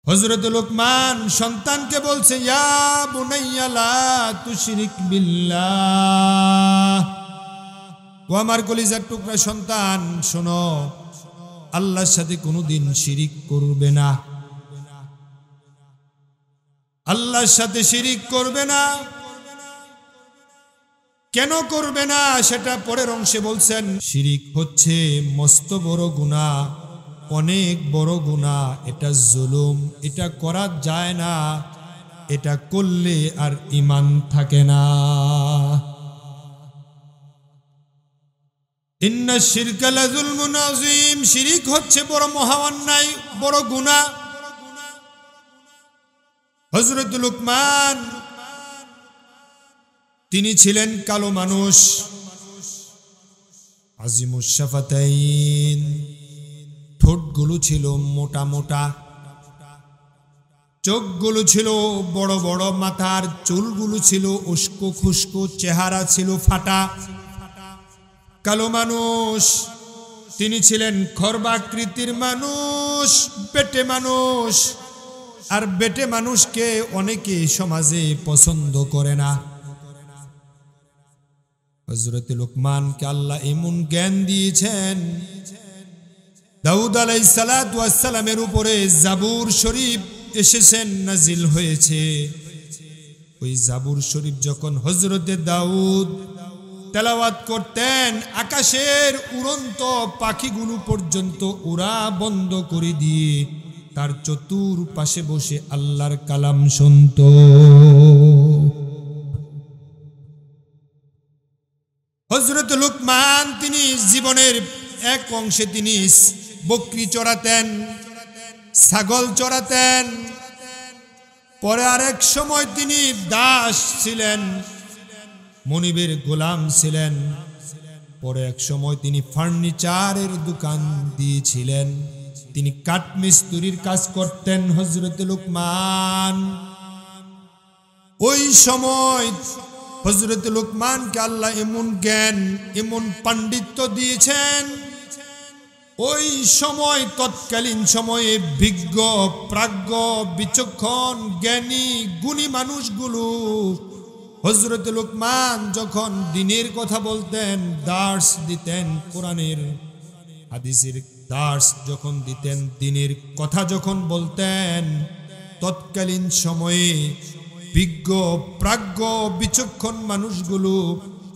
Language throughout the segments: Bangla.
হযরত লোকমান সন্তানকে বলছে, ইয়া বুনাইয়া লা তুশরিক বিল্লাহ, ও আমার কলিজার টুকরা সন্তান শোনো, আল্লাহর সাথে কোনোদিন শিরিক করবে না, আল্লাহর সাথে শিরিক করবে না। কেন করবে না সেটা পরের অংশে বলছেন। শিরিক হচ্ছে মস্ত বড় গুনাহ, অনেক বড় গুনাহ, এটা জুলুম, এটা করা যায় না, এটা করলে আর ঈমান থাকে না। ইন্না শিরকা লাযুলমুন আযীম, শিরিক হচ্ছে বড় মহা অন্যায়, বড় গুনাহ। হযরত লোকমান তিনি ছিলেন কালো মানুষ, আজিমুশ শাফাতাইন, ঠোঁটগুলো ছিল মোটা মোটা, চোখগুলো ছিল বড় বড়, মাথার চুলগুলো ছিল উস্কো খুস্কো, চেহারা ছিল ফাটা। কালো মানুষ, তিনি ছিলেন খর্বাকৃতির মানুষ, বেটে মানুষ। আর বেটে মানুষকে অনেকে সমাজে পছন্দ করে না। হযরত লোকমানকে আল্লাহ এমন জ্ঞান দিয়েছেন, দাউদ আলাইহিস সালাতু ওয়াস সালামের উপরে জাবুর শরীফ এসেছেন, নাজিল হয়েছে। ওই জাবুর শরীফ যখন হযরতে দাউদ তেলাওয়াত করতেন, আকাশের উড়ন্ত পাখিগুলো পর্যন্ত উড়া বন্ধ করে দিয়ে তার চতুর্পাশে বসে আল্লাহর কালাম শুনত। হযরত লোকমান তিনি জীবনের এক অংশে তিনি বকরি চড়াতেন, ছাগল চড়াতেন, পরে আরেক সময় তিনি দাস ছিলেন, মনিবের গোলাম ছিলেন, পরে এক সময় তিনি ফার্নিচারের দোকান দিয়েছিলেন, তিনি কাঠমিস্ত্রির কাজ করতেন। হযরত লোকমান, ওই সময় হযরত লোকমানকে আল্লাহ এমন জ্ঞান, এমন পাণ্ডিত্য দিয়েছেন, ওই সময় তৎকালীন সময়ে বিজ্ঞ, প্রাজ্ঞ, বিচক্ষণ, জ্ঞানী, গুণী মানুষগুলো হযরত লোকমান যখন দ্বীনের কথা বলতেন, দার্স দিতেন, কোরআনের হাদিসের দার্স যখন দিতেন, দ্বীনের কথা যখন বলতেন, তৎকালীন সময়ে বিজ্ঞ, প্রাজ্ঞ, বিচক্ষণ মানুষগুলো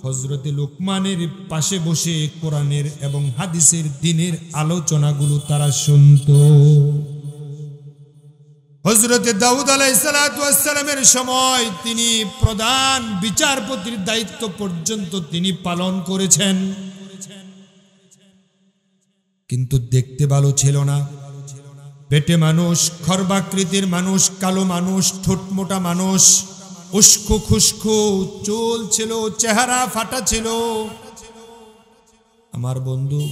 হযরত লোকমানের পাশে বসে কোরআনের এবং হাদিসের দ্বীনের আলোচনাগুলো তারা শুনত। হযরত দাউদ আলাইহিস সালাতু ওয়াস সালামের সময় তিনি প্রধান বিচারপতির দায়িত্ব পর্যন্ত তিনি পালন করেছেন, কিন্তু দেখতে ভালো ছিল না, বেটে মানুষ, খর্বাকৃতির মানুষ, কালো মানুষ, ঠোঁট মোটা মানুষ, উস্কো খুস্কো চুল ছিল, চেহারা ফাটা ছিল। আমার বন্ধু,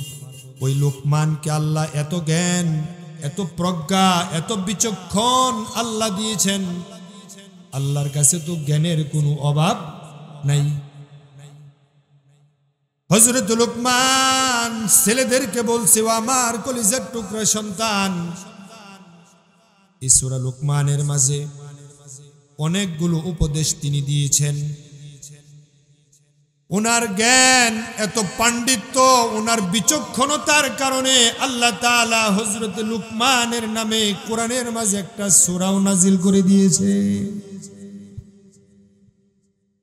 ওই লোকমানকে আল্লাহ এত জ্ঞান, এত প্রজ্ঞা, এত বিচক্ষণ আল্লাহ দিয়েছেন, আল্লাহর কাছে তো জ্ঞানের কোনো অভাব নাই। হযরত লোকমান ছেলেদেরকে বলছে, ও আমার কলিজার টুকরা সন্তান, এই সূরা লোকমানের মাঝে অনেকগুলো উপদেশ তিনি দিয়েছেন। ওনার জ্ঞান, এত পাণ্ডিত্য, ওনার বিচক্ষণতার কারণে আল্লাহ তাআলা হযরত লোকমানের নামে কোরআনের মাঝে একটা সূরাও নাজিল করে দিয়েছে।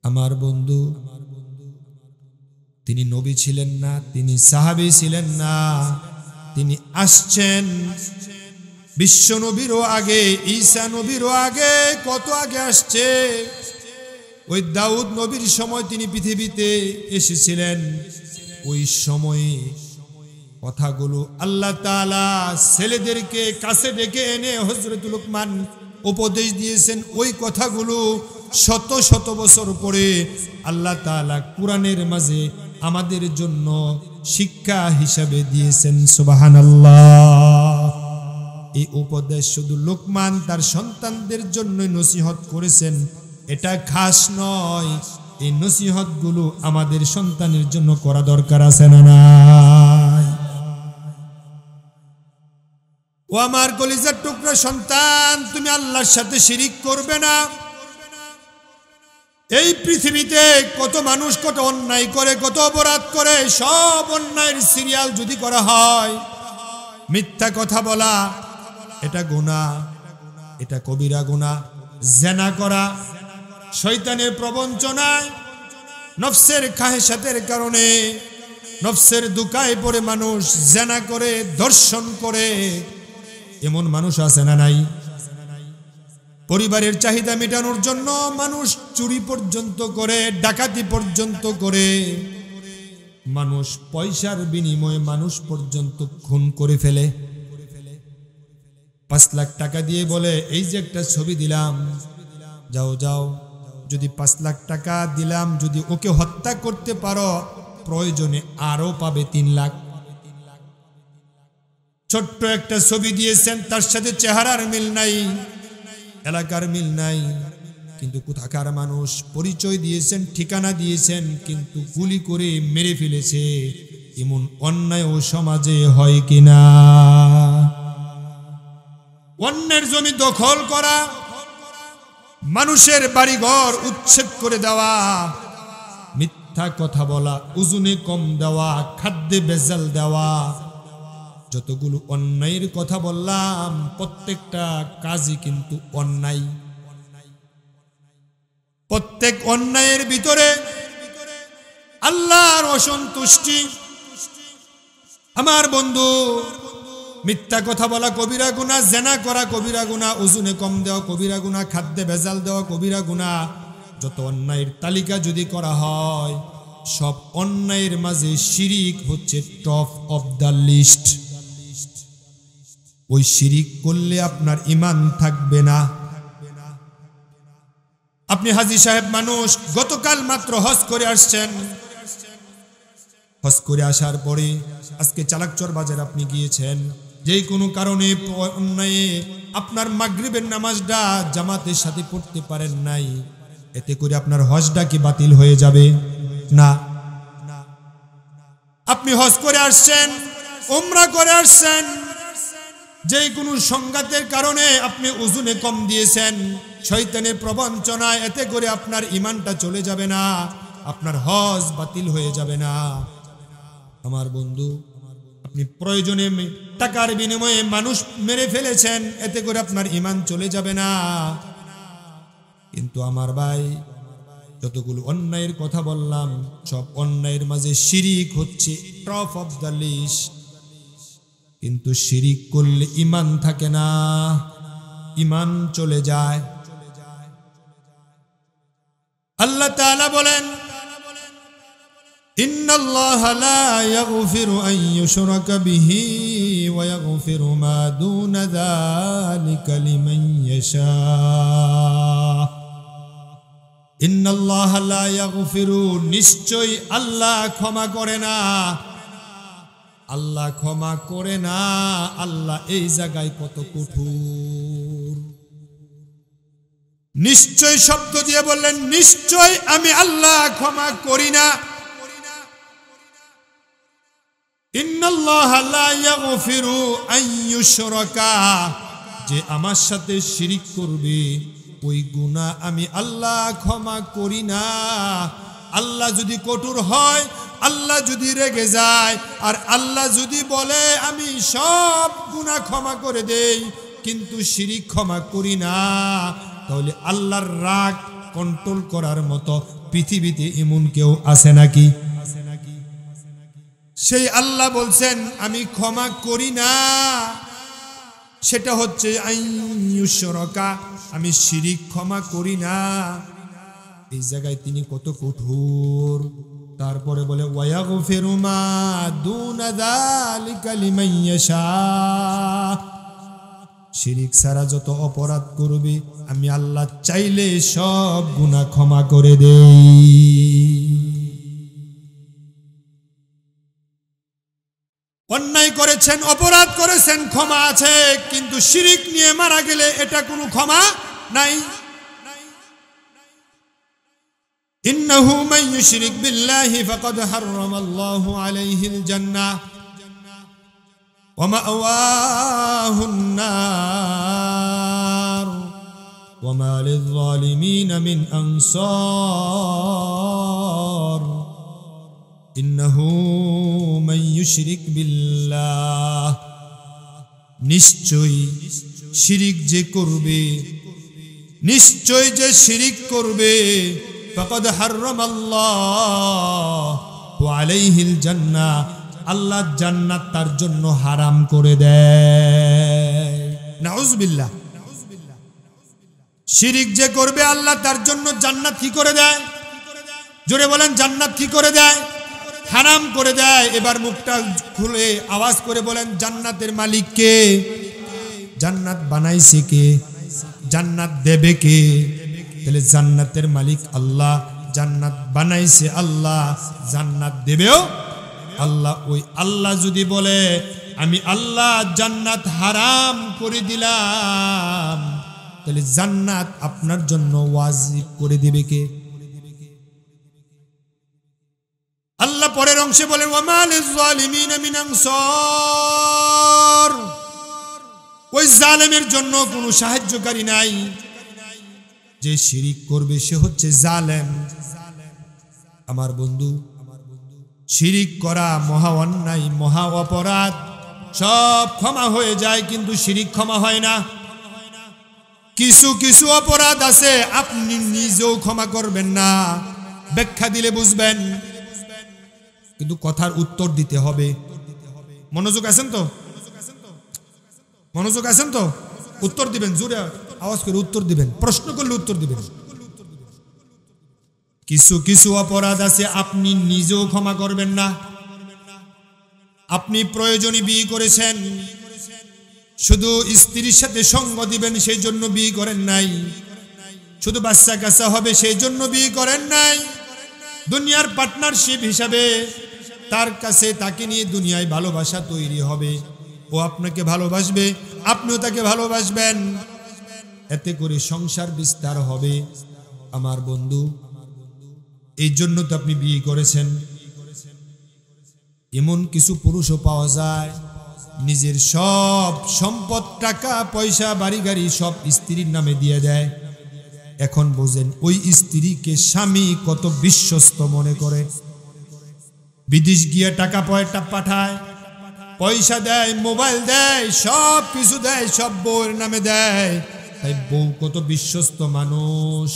আমার বন্ধু, তিনি নবী ছিলেন না, তিনি সাহাবী ছিলেন না, তিনি আসছেন বিশ্ব নবীরও আগে, ঈসা নবীরও আগে, কত আগে আসছে। ওই দাউদ নবীর সময় তিনি পৃথিবীতে এসেছিলেন। ওই সময়ে কথাগুলো আল্লাহ তাআলা ছেলেদেরকে কাছে ডেকে এনে হযরত লোকমান উপদেশ দিয়েছেন। ওই কথাগুলো শত শত বছর পরে আল্লাহ তাআলা কোরআনের মাঝে আমাদের জন্য শিক্ষা হিসাবে দিয়েছেন। সুবহানাল্লাহ। এই উপদেশ শুধু লোকমান তার সন্তানদের জন্য নসিহত করেছেন, এটা খাস নয়। এই নসিহত গুলো আমাদের সন্তানের জন্য করা দরকার আছে না নাই? ও আমার কলিজার টুকরা সন্তান, তুমি আল্লাহর সাথে শিরিক করবে না। এই পৃথিবীতে কত মানুষ কত অন্যায় করে, কত অপরাধ করে, সব অন্যায়ের সিরিয়াল যদি করা হয়, মিথ্যা কথা বলা এটা গুনাহ, এটা কবিরা গুনাহ। জিনা করা, শয়তানের প্রবঞ্চনায়, নফসের খাহেসাতের কারণে, নফসের দুকায় পড়ে মানুষ জিনা করে, ধর্ষণ করে, এমন মানুষ আছে না নাই? পরিবারের চাহিদা মেটানোর জন্য মানুষ চুরি পর্যন্ত করে, ডাকাতি পর্যন্ত করে, মানুষ পয়সার বিনিময়ে মানুষ পর্যন্ত খুন করে ফেলে। 5 লাখ টাকা দিয়ে বলে, এই যে একটা ছবি দিলাম, যাও যাও, যদি 5 লাখ টাকা দিলাম, যদি ওকে হত্যা করতে পারো, প্রয়োজনে আরো পাবে 3 লাখ। ছোট্ট একটা ছবি দিয়েছেন, তার সাথে চেহারার মিল নাই, এলাকার মিল নাই, কিন্তু কোথাকার মানুষ, পরিচয় দিয়েছেন, ঠিকানা দিয়েছেন, কিন্তু গুলি করে মেরে ফেলেছে। এমন অন্যায় ও সমাজে হয় কিনা? অন্যের জমি দখল করা, মানুষের বাড়িঘর উচ্ছেদ করে দেওয়া, মিথ্যা কথা বলা, ওজনে কম দেওয়া, খাদ্যে ভেজাল দেওয়া, যতগুলো অন্যায়ের কথা বললাম, প্রত্যেকটা কাজই কিন্তু অন্যায়। প্রত্যেক অন্যায়ের ভিতরে আল্লাহর অসন্তুষ্টি। আমার বন্ধু, মিথ্যা কথা বলা কবিরা গুনাহ, জিনা করা কবিরা গুনাহ, ওজনে কম দেওয়া কবিরা গুনাহ, খাদ্যে ভেজাল দেওয়া কবিরা গুনাহ। যত অন্যায়ের তালিকা যদি করা হয়, সব অন্যায়ের মাঝে শিরিক হচ্ছে টপ অফ দ্য লিস্ট। ওই শিরিক করলে আপনার ঈমান থাকবে না। আপনি হাজী সাহেব মানুষ, গতকাল মাত্র হজ করে আসছেন। হজ করে আসার পরে আজকে চালাকচর বাজার আপনি গিয়েছেন, যে কোনো কারণে অন্যায়ে আপনার মাগরিবের নামাজটা জামাতের সাথে পড়তে পারেন নাই, এতে করে আপনার হজটা কি বাতিল হয়ে যাবে? না। আপনি হজ করে আসছেন, উমরা করে আসছেন, যে কোনো সংঘাতের কারণে আপনি ওজনে কম দিয়েছেন, শয়তানের প্রবঞ্চনায়, এতে করে আপনার ঈমানটা চলে যাবে না, আপনার হজ বাতিল হয়ে যাবে না। আমার বন্ধু, আপনি প্রয়োজনে টাকার বিনিময়ে মানুষ মেরে ফেলেছেন, এতে করে আপনার ঈমান চলে যাবে না। কিন্তু আমার ভাই, যতগুলো অন্যায়ের কথা বললাম, সব অন্যায়ের মাঝে শিরিক হচ্ছে টপ অফ দ্য লিস্ট। কিন্তু শিরিক করলে ঈমান থাকে না, ঈমান চলে যায়। আল্লাহ তাআলা বলেন, ইন্নাল্লাহা লা ইয়াগফিরু আন ইউশরাকা বিহি ওয়া ইয়াগফিরু মা দুনা যালিকা লিমান ইয়াশা। ইন্নাল্লাহা লা ইয়াগফিরু, নিশ্চয় আল্লাহ ক্ষমা করে না। আল্লাহ ক্ষমা করে না। আল্লাহ এই জায়গায় কত কঠোর। নিশ্চয় শব্দ দিয়ে বললেন, নিশ্চয় আমি আল্লাহ ক্ষমা করি না। ইন্নাল্লাহা লা ইয়াগফিরু আন ইউশরাকা, যে আমার সাথে শিরিক করবে, ওই গুনাহ আমি আল্লাহ ক্ষমা করি না। আল্লাহ যদি কঠোর হয়, আল্লাহ যদি রেগে যায়, আর আল্লাহ যদি বলে আমি সব গুনাহ ক্ষমা করে দেই, কিন্তু শিরিক ক্ষমা করি না, তাহলে আল্লাহর রাগ কন্ট্রোল করার মতো পৃথিবীতে এমন কেউ আছে নাকি? সেই আল্লাহ বলছেন আমি ক্ষমা করি না, সেটা হচ্ছে আইয়ুশরাকা, আমি শিরিক ক্ষমা করি না। এই জায়গায় তিনি কত কঠোর। তারপরে বলে ওয়ায়াগফিরু মা দুনা যালিকা লিমান ইয়াশা, শিরিক ছাড়া যত অপরাধ করবে আমি আল্লাহ চাইলে সব গুনাহ ক্ষমা করে দেই। অন্যায় করেছেন, অপরাধ করেছেন, ক্ষমা আছে, কিন্তু শিরিক নিয়ে মারা গেলে এটা কোনো ক্ষমা নাই। ইন্নাহু মান ইউশরিক বিল্লাহি ফাকাদ হাররামাল্লাহু আলাইহিল জান্নাহ, ওয়া মাওয়াহুন নার ওয়া মা লিয-যালিমিন মিন আনসার ইন্নাহু মান ইউশরিক বিল্লাহ, নিশ্চয় শিরিক যে করবে, নিশ্চয় যে শিরিক করবে, ফাকাদ হারামাল্লাহু আলাইহিল জান্নাহ, আল্লাহ জান্নাত তার জন্য হারাম করে দেয়। নাউযুবিল্লাহ। শিরিক যে করবে আল্লাহ তার জন্য জান্নাত কি করে দেয়? জোরে বলেন, জান্নাত কি করে দেয়? হারাম করে দেয়। এবার মুখটা খুলে আওয়াজ করে বলেন, জান্নাতের মালিক কে? জান্নাত বানাইছে কে? জান্নাত দেবে কে? তাহলে জান্নাতের মালিক আল্লাহ, জান্নাত বানাইছে আল্লাহ, জান্নাত দেবেও আল্লাহ। ওই আল্লাহ যদি বলে আমি আল্লাহ জান্নাত হারাম করে দিলাম, তাহলে জান্নাত আপনার জন্য ওয়াজিব করে দিবে কে? আল্লাহ পরের অংশে বলেন, ওয়া মা লিয-যালিমিন মিন আনসার, ওই জালেমের জন্য কোনো সাহায্যকারী নাই। যে শিরিক করবে সে হচ্ছে জালেম। আমার বন্ধু, শিরিক করা মহা অন্যায়, মহা অপরাধ। সব ক্ষমা হয়ে যায়, কিন্তু শিরিক ক্ষমা হয় না। কিছু কিছু অপরাধ আছে আপনি নিজেও ক্ষমা করবেন না, ব্যাখ্যা দিলে বুঝবেন, কিন্তু কথার উত্তর দিতে হবে। মনোযোগ আছেন তো? মনোযোগ আছেন তো? উত্তর দিবেন, জোরে আওয়াজ করে উত্তর দিবেন, প্রশ্ন করলে উত্তর দিবেন। কিছু কিছু অপরাধ আছে আপনি নিজেও ক্ষমা করবেন না। আপনি প্রয়োজনে বিয়ে করেছেন, শুধু স্ত্রীর সাথে সঙ্গ দিবেন সেই জন্য বিয়ে করেন নাই, শুধু বাচ্চা কাচ্চা হবে সেই জন্য বিয়ে করেন নাই। দুনিয়ার পার্টনারশিপ হিসাবে তার কাছে তাকে নিয়ে দুনিয়ায় ভালোবাসা তৈরি হবে। ও আপনাকে ভালোবাসবে, আপনিও তাকে ভালোবাসবেন, এতে করে সংসার বিস্তার হবে। আমার বন্ধু, এই জন্য তো আপনি বিয়ে করেছেন। এমন কিছু পুরুষও পাওয়া যায় নিজের সব সম্পদ, টাকা পয়সা, বাড়ি গাড়ি সব স্ত্রীর নামে দিয়ে দেয়। এখন বোঝেন ওই স্ত্রীকে স্বামী কত বিশ্বস্ত মনে করে। বিদেশ গিয়ে টাকা পয়সা পাঠায়, পয়সা দেয়, মোবাইল দেয়, সব কিছু দেয়, সব বউয়ের নামে দেয়। তাই বউ কত বিশ্বস্ত মানুষ।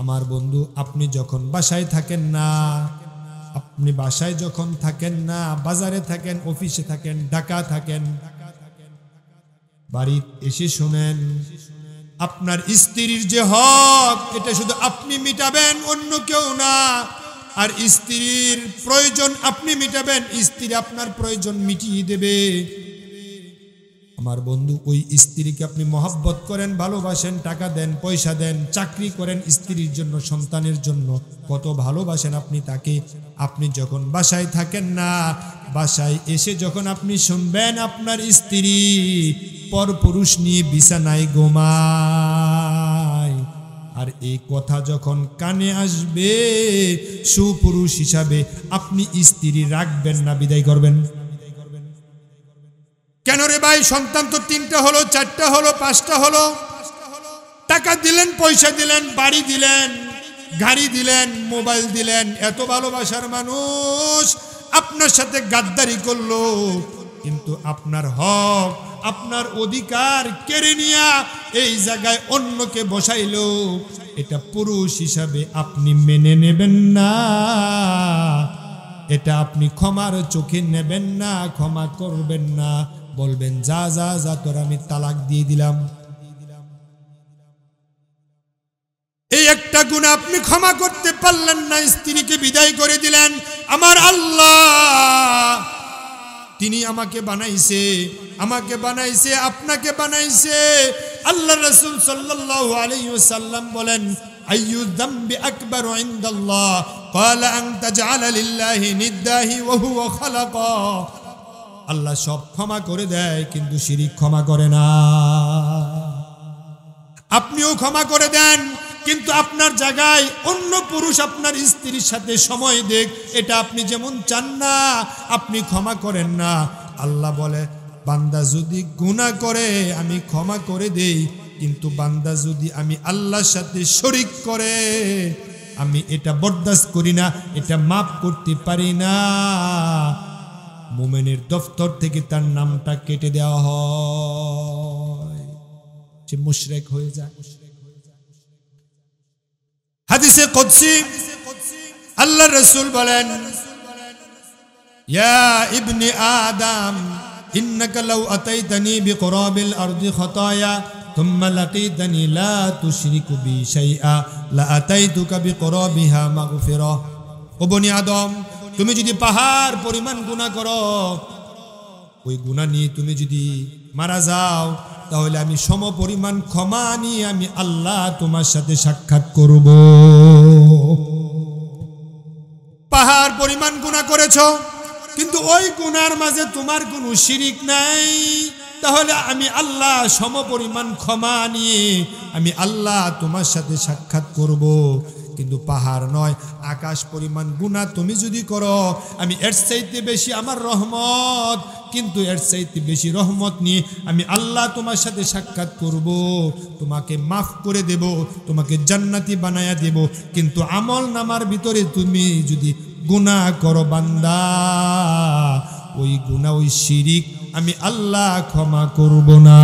আমার বন্ধু, আপনি যখন বাসায় থাকেন না, আপনি বাসায় যখন থাকেন না, বাজারে থাকেন, অফিসে থাকেন, ঢাকা থাকেন, বাড়ি এসে শুনেন আপনার স্ত্রীর যে হক এটা শুধু আপনি মিটাবেন, অন্য কেউ না। আর স্ত্রীর প্রয়োজন আপনি মিটাবেন, স্ত্রী আপনার প্রয়োজন মিটিয়ে দেবে। আমার বন্ধু, ওই স্ত্রীকে আপনি মহব্বত করেন, ভালোবাসেন, টাকা দেন, পয়সা দেন, চাকরি করেন স্ত্রীর জন্য, সন্তানের জন্য, কত ভালোবাসেন আপনি তাকে। আপনি যখন বাসায় থাকেন না, বাসায় এসে যখন আপনি শুনবেন আপনার স্ত্রী পরপুরুষ নিয়ে বিছানায় ঘুমায়, আর এই কথা যখন কানে আসবে, সুপুরুষ হিসাবে আপনি স্ত্রী রাখবেন না, বিদায় করবেন। কেন রে ভাই? সন্তান তো 3টা হলো, 4টা হলো, 5টা হলো, টাকা দিলেন, পয়সা দিলেন, বাড়ি দিলেন, গাড়ি দিলেন, মোবাইল দিলেন, এত ভালোবাসার মানুষ আপনার সাথে গাদ্দারি করলো, কিন্তু আপনার হক, আপনার অধিকার কেড়ে নিয়া এই জায়গায় অন্যকে বসাইলো। এটা পুরুষ হিসাবে আপনি মেনে নেবেন না, এটা আপনি ক্ষমার চোখে নেবেন না, ক্ষমা করবেন না, বলবেন যা যা যা তোর আমি তালাক দিয়ে দিলাম। এই একটা গুনাহ আপনি ক্ষমা করতে পারলেন না, স্ত্রীকে বিদায় করে দিলেন। আমার আল্লাহ, তিনি আমাকে বানাইছে, আমাকে বানাইছে, আপনাকে বানাইছে। আল্লাহ রাসূল সাল্লাল্লাহু আলাইহি ওয়াসাল্লাম বলেন, আইয়ু যামবি আকবারু ইনদাল্লাহ ক্বালা আন তাজআলা লিল্লাহি নিদ্দাহি ওয়া হুয়া খালাকা। আল্লাহ সব ক্ষমা করে দেয়, কিন্তু শিরিক ক্ষমা করে না। আপনিও ক্ষমা করে দেন, কিন্তু আপনার জায়গায় অন্য পুরুষ আপনার স্ত্রীর সাথে সময় দেখ, এটা আপনি যেমন চান না, আপনি ক্ষমা করেন না। আল্লাহ বান্দা যদি গুনাহ করে আমি ক্ষমা করে দেই, কিন্তু বান্দা যদি আমি আল্লাহর সাথে শরীক করে আমি এটা বরদাস্ত করি না, এটা মাফ করতে পারি না। মুমিনের দফতর থেকে তার নামটা কেটে দেওয়া হয়, সে মুশরিক হয়ে যায়। হাদিসে কুদসি আল্লাহর রাসূল বলেন, ইয়া ইবনে আদম ইন্নাকা লাউ আতাইতানি বিকুরাবিল আরদি খাতায়া থুম্মা লাকিতানি লা তুশরিকু বি শাইআ লা আতাইতুকা বিকুরাবিহা মাগফিরা। ও বনি আদম, তুমি যদি পাহাড় পরিমাণ গুনাহ করো, ওই গুনাহ নিয়ে তুমি যদি মারা যাও, তাহলে আমি সম পরিমাণ ক্ষমা নিয়ে আমি আল্লাহ তোমার সাথে সাক্ষাৎ করব। পাহাড় পরিমাণ গুনাহ করেছো, কিন্তু ওই গুনার মাঝে তোমার কোনো শিরিক নাই, তাহলে আমি আল্লাহ সম পরিমাণ ক্ষমা নিয়ে আমি আল্লাহ তোমার সাথে সাক্ষাৎ করব। কিন্তু পাহাড় নয়, আকাশ পরিমাণ গুনাহ তুমি যদি করো, আমি এর চাইতে বেশি আমার রহমত, কিন্তু এর চাইতে বেশি রহমত নিয়ে আমি আল্লাহ তোমার সাথে সাক্ষাৎ করব, তোমাকে মাফ করে দেব, তোমাকে জান্নাতি বানায়া দেব। কিন্তু আমল নামার ভিতরে তুমি যদি গুনাহ করো বান্দা, ওই গুনাহ ওই শিরিক আমি আল্লাহ ক্ষমা করব না।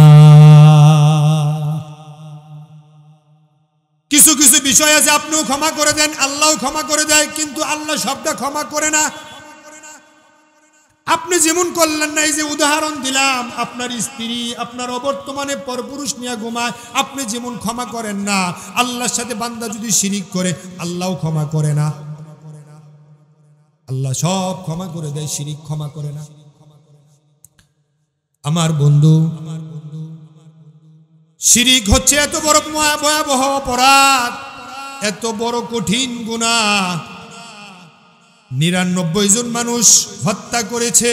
কিছু কিছু বিষয় আছে আপনিও ক্ষমা করে দেন, আল্লাহও ক্ষমা করে দেয়, কিন্তু আল্লাহ সবটা ক্ষমা করে না। আপনি যেমন করলেন না, এই যে উদাহরণ দিলাম, আপনার স্ত্রী আপনার অবর্তমানে পরপুরুষ নিয়ে ঘুমায়, আপনি যেমন ক্ষমা করেন না, আল্লাহর সাথে বান্দা যদি শিরিক করে আল্লাহও ক্ষমা করে না। আল্লাহ সব ক্ষমা করে দেয়, শিরিক ক্ষমা করে না। আমার বন্ধু, শিরিক হচ্ছে এত বড় ভয়াবহ অপরাধ, এত বড় কঠিন গুনাহ। 99 জন মানুষ হত্যা করেছে।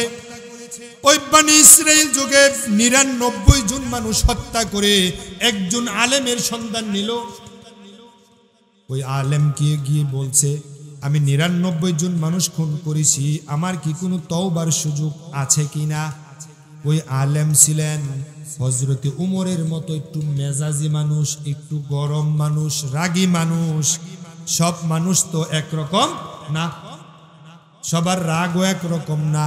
ওই বনি ইসরাইল যুগে 99 জন মানুষ হত্যা করে একজন আলেমের সন্ধান নিল। ওই আলেম গিয়ে বলছে, আমি 99 জন মানুষ খুন করেছি, আমার কি কোনো তওবার সুযোগ আছে কিনা? ওই আলেম ছিলেন হযরতে উমরের মতো একটু মেজাজি মানুষ, একটু গরম মানুষ, রাগী মানুষ। সব মানুষ তো একরকম না, সবার রাগও একরকম না।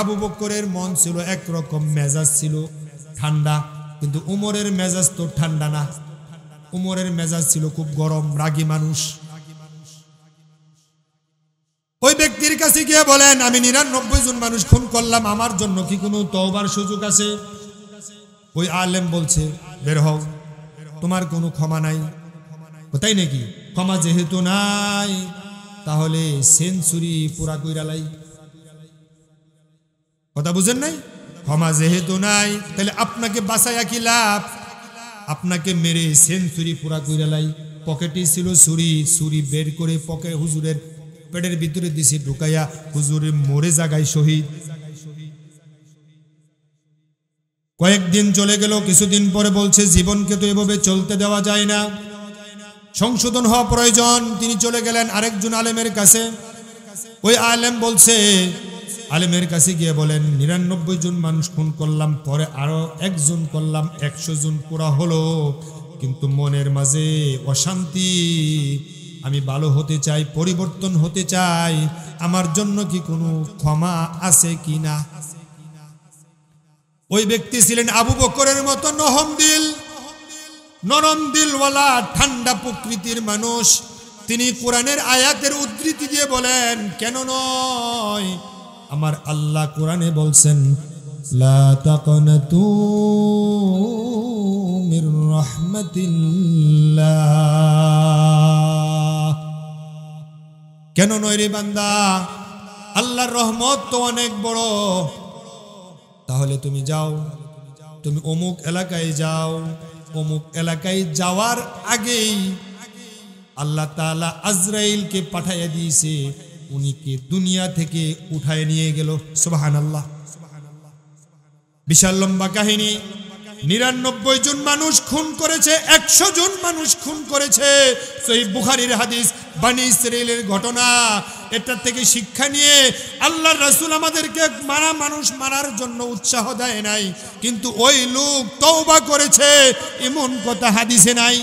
আবু বকরের মন ছিল একরকম, মেজাজ ছিল ঠান্ডা, কিন্তু উমরের মেজাজ তো ঠান্ডা না। উমরের মেজাজ ছিল খুব গরম, রাগী মানুষ। ওই ব্যক্তির কাছে গিয়ে বলেন, আমি 99 জন মানুষ খুন করলাম, আমার জন্য কি কোনো তওবার সুযোগ আছে? ওই আলেম বলছে, বের হও, তোমার কোনো ক্ষমা নাই। তাই নাকি? ক্ষমা যেহেতু নাই, তাহলে সেঞ্চুরি পুরা কইরালাই। কথা বুঝেন নাই? ক্ষমা যেহেতু নাই, তাহলে আপনাকে বাঁচাইয়া কি লাভ? আপনাকে মেরে সেঞ্চুরি পুরা কইরালাই। পকেটে ছিল ছুরি বের করে হুজুরের পেটের ভিতরে দিছে, ঢুকাইয়া হুজুরে মরে জায়গায় শহীদ। কয়েকদিন চলে গেল, কিছুদিন পরে বলছে, জীবনকে তো এভাবে চলতে দেওয়া যায় না, সংশোধন হওয়া প্রয়োজন। তিনি চলে গেলেন আরেকজন আলেমের কাছে। ওই আলেম বলছে, আলেমের কাছে গিয়ে বলেন, 99 জন মানুষ খুন করলাম, পরে আরো একজন করলাম, 100 জন পুরা হলো, কিন্তু মনের মাঝে অশান্তি। আমি ভালো হতে চাই, পরিবর্তন হতে চাই, আমার জন্য কি কোনো ক্ষমা আছে কিনা? ওই ব্যক্তি ছিলেন আবু বকরের মতো নরম দিলওয়ালা, ঠান্ডা প্রকৃতির মানুষ। তিনি কোরআনের আয়াতের উদ্ধৃতি দিয়ে বলেন, কেন নয়, আমার আল্লাহ কোরআনে বলছেন, লা তাকনাতু মির রাহমাতিল্লাহ। কেন নয় রে বান্দা, আল্লাহর রহমত তো অনেক বড়। তাহলে তুমি যাও, তুমি অমুক এলাকায় যাও। অমুক এলাকায় যাওয়ার আগেই আল্লাহ তাআলা আজরাইলকে পাঠাইয়া দিয়েছে, উনিকে দুনিয়া থেকে উঠায় নিয়ে গেল। সুবহানাল্লাহ। বিশাল লম্বা কাহিনী। 99 জন মানুষ খুন করেছে, 100 জন মানুষ খুন করেছে। সহিহ বুখারীর হাদিস, বনি ইসরাইলের ঘটনা। এটা থেকে শিক্ষা নিয়ে আল্লাহর রাসূল আমাদেরকে মানুষ মারার জন্য উৎসাহ দেয় নাই, কিন্তু ওই লোক তওবা করেছে এমন কথা হাদিসে নাই।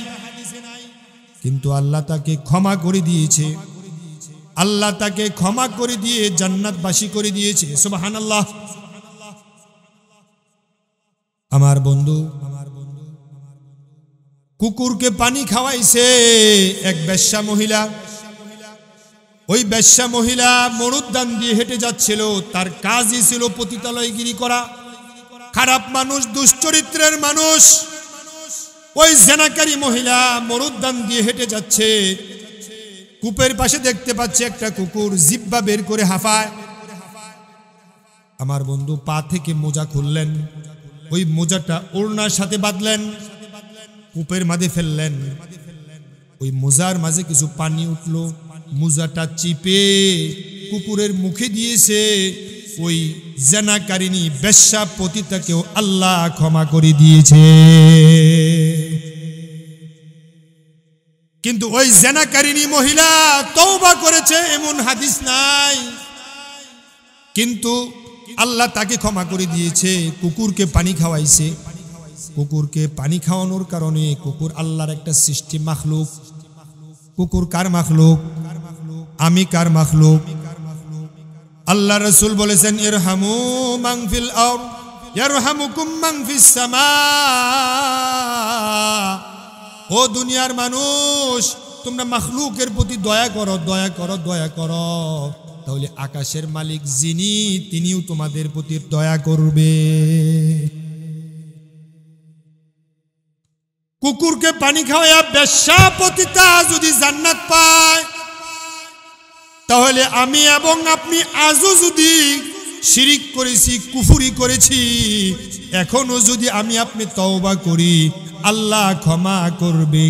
কিন্তু আল্লাহ তাকে ক্ষমা করে দিয়েছে, আল্লাহ তাকে ক্ষমা করে দিয়ে জান্নাতবাসী করে দিয়েছে। সুবহানাল্লাহ। আমার বন্ধু কুকুরকে পানি খাওয়াইছে এক বেশ্যা মহিলা। ওই বেশ্যা মহিলা মরুদ্যান দিয়ে হেঁটে যাচ্ছিল, তার কাজই ছিল পতিতালয়গিরি করা, খারাপ মানুষ, দুশ্চরিত্রের মানুষ। ওই জেনাকারী মহিলা মরুদ্যান দিয়ে হেঁটে যাচ্ছে, কূপের পাশে দেখতে পাচ্ছে একটা কুকুর জিহ্বা বের করে হাঁফায়। আমার বন্ধু পা থেকে মোজা খুললেন, ওই মোজাটা ওড়নার সাথে বাঁধলেন, কূপের মাঝে ফেললেন। ওই মোজার মাঝে কিছু পানি উঠল, মোজাটা চিপে কুকুরের মুখে দিয়েছে। ওই জেনাকারিনী বেশ্যা পতিতাকেও আল্লাহ ক্ষমা করে দিয়েছে। কিন্তু ওই জেনাকারিনী মহিলা তওবা করেছে এমন হাদিস নাই, কিন্তু আল্লাহ তাকে ক্ষমা করে দিয়েছে। কুকুরকে পানি খাওয়াইছে, কুকুরকে পানি খাওয়ানোর কারণে, কুকুর আল্লাহর একটা সৃষ্টি মাখলুক। কুকুর কার মাখলুক? আমি কার মাখলুক? আল্লাহ রাসূল বলেছেন ইরহামু মান ফিল আরদ ইয়ারহামুকুম মান ফিস সামা। ও দুনিয়ার মানুষ, তোমরা মাখলুকের প্রতি দয়া করো, দয়া করো, দয়া করো, তাহলে আকাশের মালিক যিনি, তিনিও তোমাদের প্রতি দয়া করবে। কুকুরকে পানি খাওয়ায়া বেশ্যা পতিতা যদি জান্নাত পায়, তাহলে আমি এবং আপনি আজও যদি শিরিক করেছি, কুফরি করেছি, এখনো যদি আমি আপনি তওবা করি, আল্লাহ ক্ষমা করবে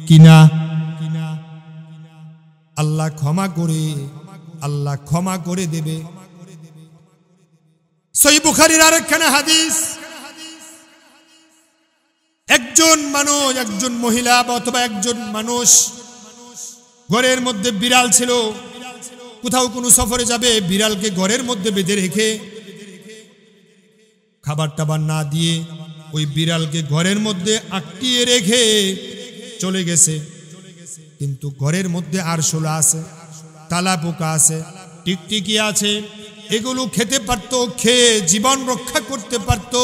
কিনা? আল্লাহ ক্ষমা করে, আল্লাহ ক্ষমা করে দেবে। সহিহ বুখারীর আরেকখানা হাদিস, একজন মানুষ, একজন মহিলা অথবা একজন মানুষ, ঘরের মধ্যে বিড়াল ছিল, কোথাও কোনো সফরে যাবে, বিড়ালকে ঘরের মধ্যে বেঁধে রেখে খাবার টাবার না দিয়ে ওই বিড়ালকে ঘরের মধ্যে আটকিয়ে রেখে চলে গেছে। কিন্তু ঘরের মধ্যে আরশোলা আছে, তালা পোকা আছে, টিকটিকি আছে, এগুলো খেতে পারত, খেয়ে জীবন রক্ষা করতে পারত।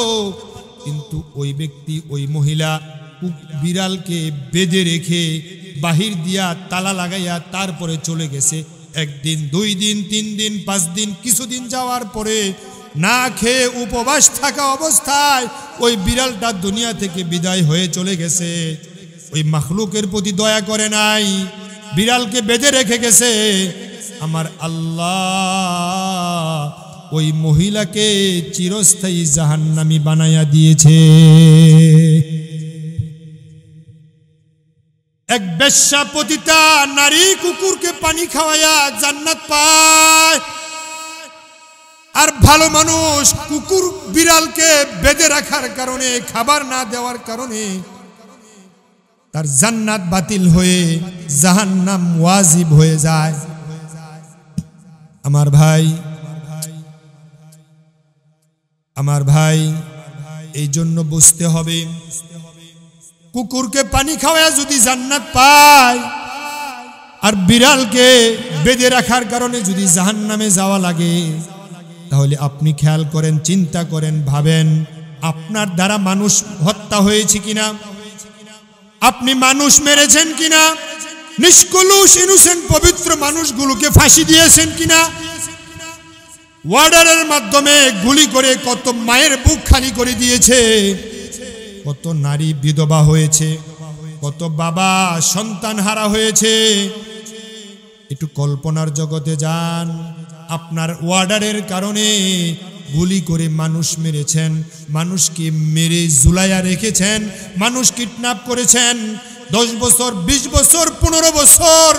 কিন্তু ওই ব্যক্তি, ওই মহিলা বিড়ালকে বেঁধে রেখে বাহির দিয়া তালা লাগাইয়া তারপরে চলে গেছে। একদিন, 2 দিন, 3 দিন, 5 দিন, কিছুদিন যাওয়ার পরে না খেয়ে উপবাস থাকা অবস্থায় ওই বিড়ালটা দুনিয়া থেকে বিদায় হয়ে চলে গেছে। ওই মাখলুকের প্রতি দয়া করে নাই, বিড়ালকে বেঁধে রেখে গেছে। আমার আল্লাহ ওই মহিলাকে চিরস্থায়ী জাহান্নামী বানায়া দিয়েছে। এক বেশ্যা পতিতা নারী কুকুরকে পানি খাওয়ায়া জান্নাত পায়, আর ভালো মানুষ কুকুর বিড়ালকে বেঁধে রাখার কারণে, খাবার না দেওয়ার কারণে তার জান্নাত বাতিল হয়ে জাহান্নাম ওয়াজিব হয়ে যায়। আমার ভাই, আমার ভাই, এই জন্য বুঝতে হবে, কুকুরকে পানি খাওয়া যদি জান্নাত পায়, আর বিড়ালকে বেঁধে রাখার কারণে যদি জাহান্নামে যাওয়া লাগে, তাহলে আপনি খেয়াল করেন, চিন্তা করেন, ভাবেন আপনার দ্বারা মানুষ হত্যা হয়েছে কিনা, আপনি মানুষ মেরেছেন কিনা, নিষ্কলুষ ইনোসেন্ট পবিত্র মানুষগুলোকে ফাঁসি দিয়েছেন কিনা, ওয়ার্ডারের মাধ্যমে গুলি করে কত মায়ের বুক খালি করে দিয়েছে, কত নারী বিধবা হয়েছে, কত বাবা সন্তান হারা হয়েছে। একটু কল্পনার জগতে যান, আপনার ওয়ার্ডারের কারণে গুলি করে মানুষ মেরেছেন, মানুষকে মেরে ঝুলাইয়া রেখেছেন, মানুষ কিডন্যাপ করেছেন, 10 বছর, 20 বছর, 15 বছর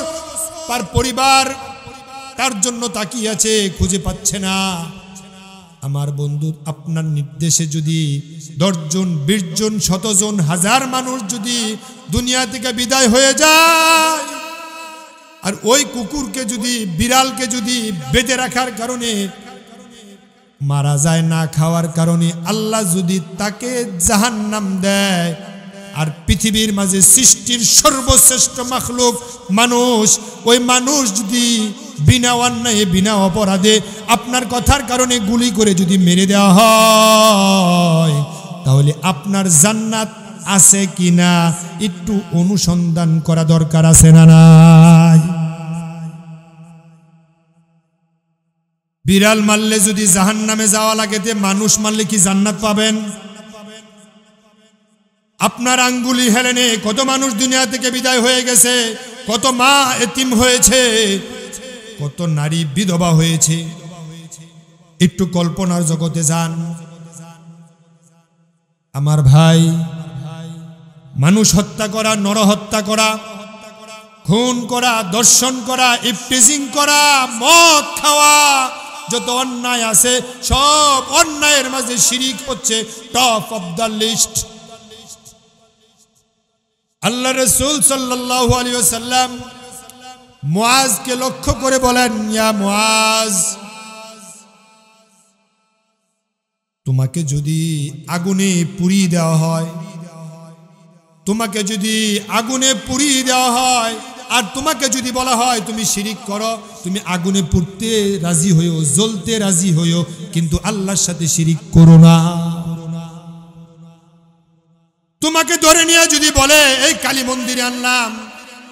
তার পরিবার তার জন্য তাকিয়ে আছে, খুঁজে পাচ্ছে না। আমার বন্ধু, আপনার নির্দেশে যদি 10 জন, 20 জন, 100 জন, 1000 মানুষ যদি দুনিয়া থেকে বিদায় হয়ে যায়, আর ওই কুকুরকে যদি বিড়ালকে যদি বেঁধে রাখার কারণে মারা যায়, না খাওয়ার কারণে আল্লাহ যদি তাকে জাহান্নাম দেয়, আর পৃথিবীর মাঝে সৃষ্টির সর্বশ্রেষ্ঠ মাখলুক মানুষ, ওই মানুষ যদি বিনা অন্যায়ে বিনা অপরাধে আপনার কথার কারণে গুলি করে যদি মেরে দেওয়া হয়, তাহলে আপনার জান্নাত আছে কিনা একটু অনুসন্ধান করা দরকার আছে না নাই? বিড়াল মারলে যদি জাহান্নামে যাওয়া লাগে, মানুষ মারলে কি জান্নাত পাবেন? আপনার আঙ্গুলি হেলেনে কত মানুষ দুনিয়া থেকে বিদায় হয়ে গেছে, কত মা এতিম হয়েছে, কত নারী বিধবা হয়েছে। একটু কল্পনার জগতে যান আমার ভাই। মানুষ হত্যা করা, নরহত্যা করা, খুন করা, দর্শন করা, ইফটিজিং করা, মদ খাওয়া, যত অন্যায় আছে সব অন্যায়ের মাঝে শিরিক হচ্ছে টপ অফ দ্য লিস্ট। আল্লাহ রাসূল সাল্লাল্লাহু আলাইহি ওয়াসাল্লাম মুআজকে লক্ষ্য করে বলেন, ইয়া মুআজ, তোমাকে যদি আগুনে পুড়িয়ে দেওয়া হয়, তোমাকে যদি আগুনে পুড়িয়ে দেওয়া হয়, আর তোমাকে যদি বলা হয় তুমি শিরিক করো, তুমি আগুনে পুড়তে রাজি হইও, জ্বলতে রাজি হইও, কিন্তু আল্লাহর সাথে শিরিক করো না। তোমাকে ধরে নিয়ে যদি বলে এই কালী মন্দিরে আনলাম,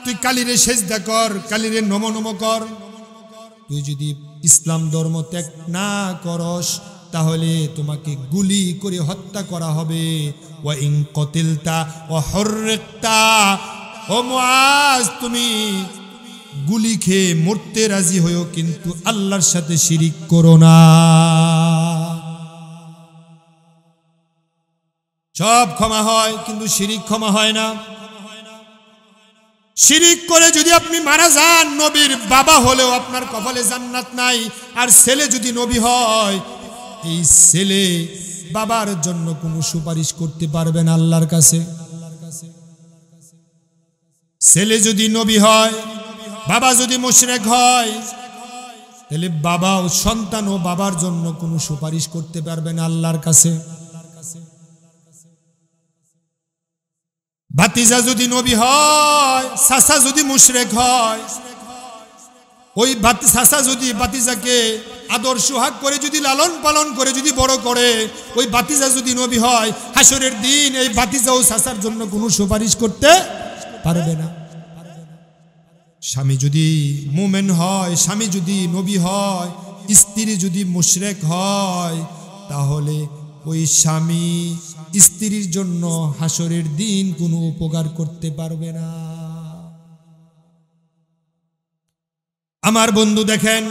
তুই কালীরে সেজদা কর, কালীরে নম নম কর, তুই যদি ইসলাম ধর্ম ত্যাগ না করস, তাহলে তোমাকে গুলি করে হত্যা করা হবে। ওয়া ইন কতিলতা ওয়া হুররিকতা, ও মুআজ, তুমি গুলি খেয়ে মরতে রাজি হইও, কিন্তু আল্লাহর সাথে শিরিক করো না। সব ক্ষমা হয়, কিন্তু শিরিক ক্ষমা হয় না। শিরিক করে যদি আপনি মারা যান, নবীর বাবা হলেও আপনার কপালে জান্নাত নাই। আর ছেলে যদি নবী হয়, এই ছেলে বাবার জন্য কোনো সুপারিশ করতে পারবে না আল্লাহর কাছে। ছেলে যদি নবী হয়, বাবা যদি মুশরিক হয়, তাহলে বাবা ও সন্তান ও বাবার জন্য কোনো সুপারিশ করতে পারবে না আল্লাহর কাছে। ভাতিজা যদি নবী হয়, চাচা যদি মুশরিক হয়, ওই চাচা যদি ভাতিজাকে আদর সোহাগ করে যদি লালন পালন করে যদি বড় করে, ওই ভাতিজা যদি নবী হয়, হাসরের দিন এই ভাতিজা ও চাচার জন্য কোনো সুপারিশ করতে পারবে না। স্বামী যদি মুমিন হয়, স্বামী যদি নবী হয়, স্ত্রী যদি মুশরিক হয়, তাহলে ওই স্বামী স্ত্রীর জন্য হাসরের দিন কোনো উপকার করতে পারবে না। আমার বন্ধু দেখেন,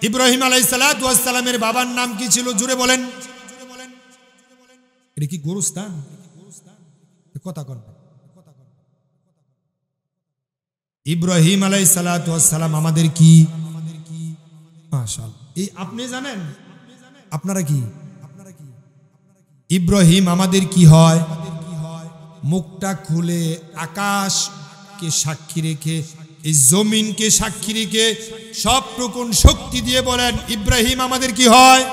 ইব্রাহিম আলাইহিস সালাতু ওয়াস সালামের বাবার নাম কি ছিল? জুড়ে বলেন। এটা কি গোরস্থান? কথা কন। ইব্রাহিম আলাইহিস সালাতু ওয়াস সালাম আমাদের কি? মাশাআল্লাহ। এই আপনি জানেন? আপনারা কি? ইব্রাহিম আমাদের কি হয়? মুখটা খুলে আকাশকে সাক্ষী রেখে, এই জমিনকে সাক্ষী রেখে, সব রকম শক্তি দিয়ে বলেন ইব্রাহিম আমাদের কি হয়?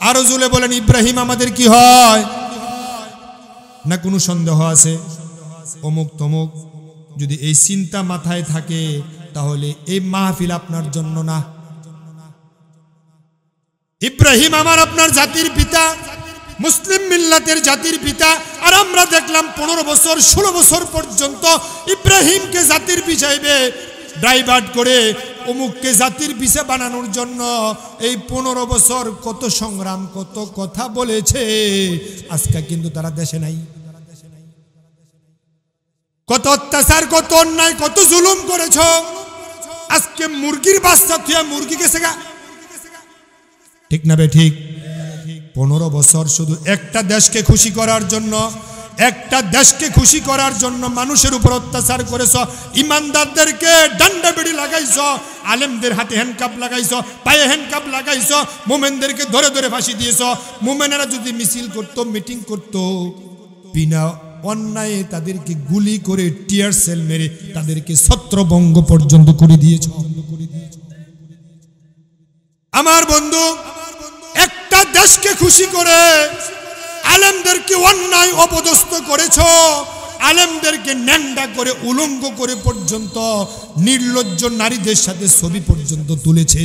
আরো জোরে বলেন ইব্রাহিম আমাদের কি হয়? না কোনো সন্দেহ আছে? অমুক তমুক যদি এই চিন্তা মাথায় থাকে, তাহলে এই মাহফিল আপনার জন্য না। ইব্রাহিম আমার আপনার জাতির পিতা, মুসলিম মিল্লাতের জাতির পিতা। আর আমরা দেখলাম 15 বছর 16 বছর পর্যন্ত ইব্রাহিমকে জাতির পিছাইবে ডাইভার্ট করে অমুককে জাতির পিছে বানানোর জন্য এই 15 বছর কত সংগ্রাম, কত কথা বলেছে। আজকে কিন্তু তারা দেশে নাই। কত অত্যাচার, কত অন্যায়, কত জুলুম করেছ। আজকে মুরগির বাচ্চা তুই মুরগি গেছে গা, ঠিক না বে ঠিক? 15 বছর শুধু একটা দেশকে খুশি করার জন্য, একটা দেশকে খুশি করার জন্য মানুষের উপর অত্যাচার করেছ। ইমানদারদেরকে ডান্ডা বেড়ি লাগাইছ, আলেমদের হাতে হ্যান্ডকাপ লাগাইছ, পায়ে হ্যান্ডকাপ লাগাইছ, মোমেনদেরকে ধরে ধরে ফাঁসি দিয়েছ। মোমেনেরা যদি মিছিল করত, মিটিং করত, বিনা অন্যায়ে তাদেরকে গুলি করে টিয়ার সেল মেরে তাদেরকে ছত্রভঙ্গ পর্যন্ত করে দিয়েছ। আমার বন্ধু, একটা দেশকে খুশি করে আলেমদেরকে অন্যায় অপদস্থ করেছ, আলেমদেরকে ন্যাংডা করে উলঙ্গ করে পর্যন্ত নির্লজ্জ নারীদের সাথে ছবি পর্যন্ত তুলেছে।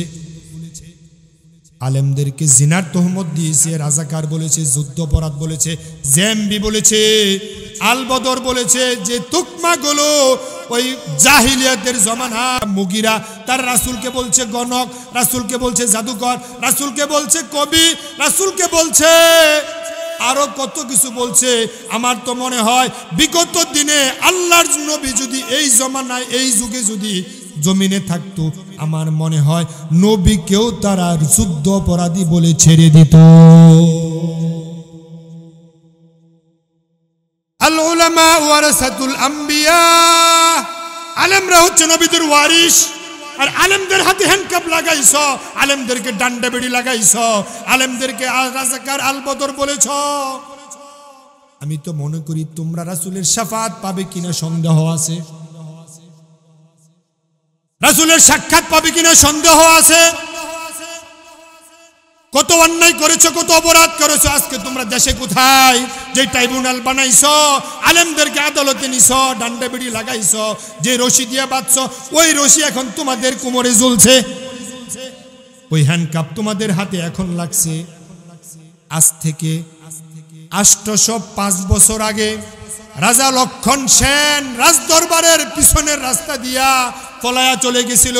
আলেমদেরকে জিনার তহমত দিয়েছে, রাজাকার বলেছে, যুদ্ধপরাধ বলেছে, জেএমবি বলেছে, আলবদর বলেছে, যে তুকমাগুলো ওই জাহিলিয়াতের জমানা। মুগিরা তার রাসূলকে বলছে গণক, রাসূলকে বলছে জাদুকর, রাসূলকে বলছে কবি, রাসূলকে বলছে আরো কত কিছু বলছে। আমার তো মনে হয় বিগত দিনে আল্লাহর নবী যদি এই জমানায় এই যুগে যদি জমিনে থাকতো, আমার মনে হয় নবীকেও তারা যুদ্ধ অপরাধী বলে ছেড়ে দিত। আল উলামা ওয়ারাসাতুল আম্বিয়া, আলেমরা হচ্ছে নবীদের ওয়ারিস। আর আলেমদের হাতে হ্যান্ডকাপ লাগাইছ, আলেমদেরকে ডান্ডা বেড়ি লাগাইছ, আলেমদেরকে রাজাকার আলবদর বলেছ। আমি তো মনে করি তোমরা রাসূলের শাফাত পাবে কিনা সন্দেহ আছে, রাসূলের সাক্ষাৎ পাবে কিনা সন্দেহ আছে। কত অন্যায় করেছো, কত অপরাধ করেছো। আজকে তোমরা দেশে কোথায় যে ট্রাইব্যুনাল বানাইছো, আলেমদেরকে আদালতে নিছো, ডান্ডা বেড়ি লাগাইছো, যে রশি দিয়ে বাঁধছো ওই রশি এখন তোমাদের কোমরে ঝুলছে, ওই হ্যান্ডকাপ তোমাদের হাতে এখন লাগছে। আজ থেকে 805 বছর আগে রাজা লক্ষণ সেন রাজদরবারের পিছনের রাস্তা দিয়া পলায়া চলে গেছিল।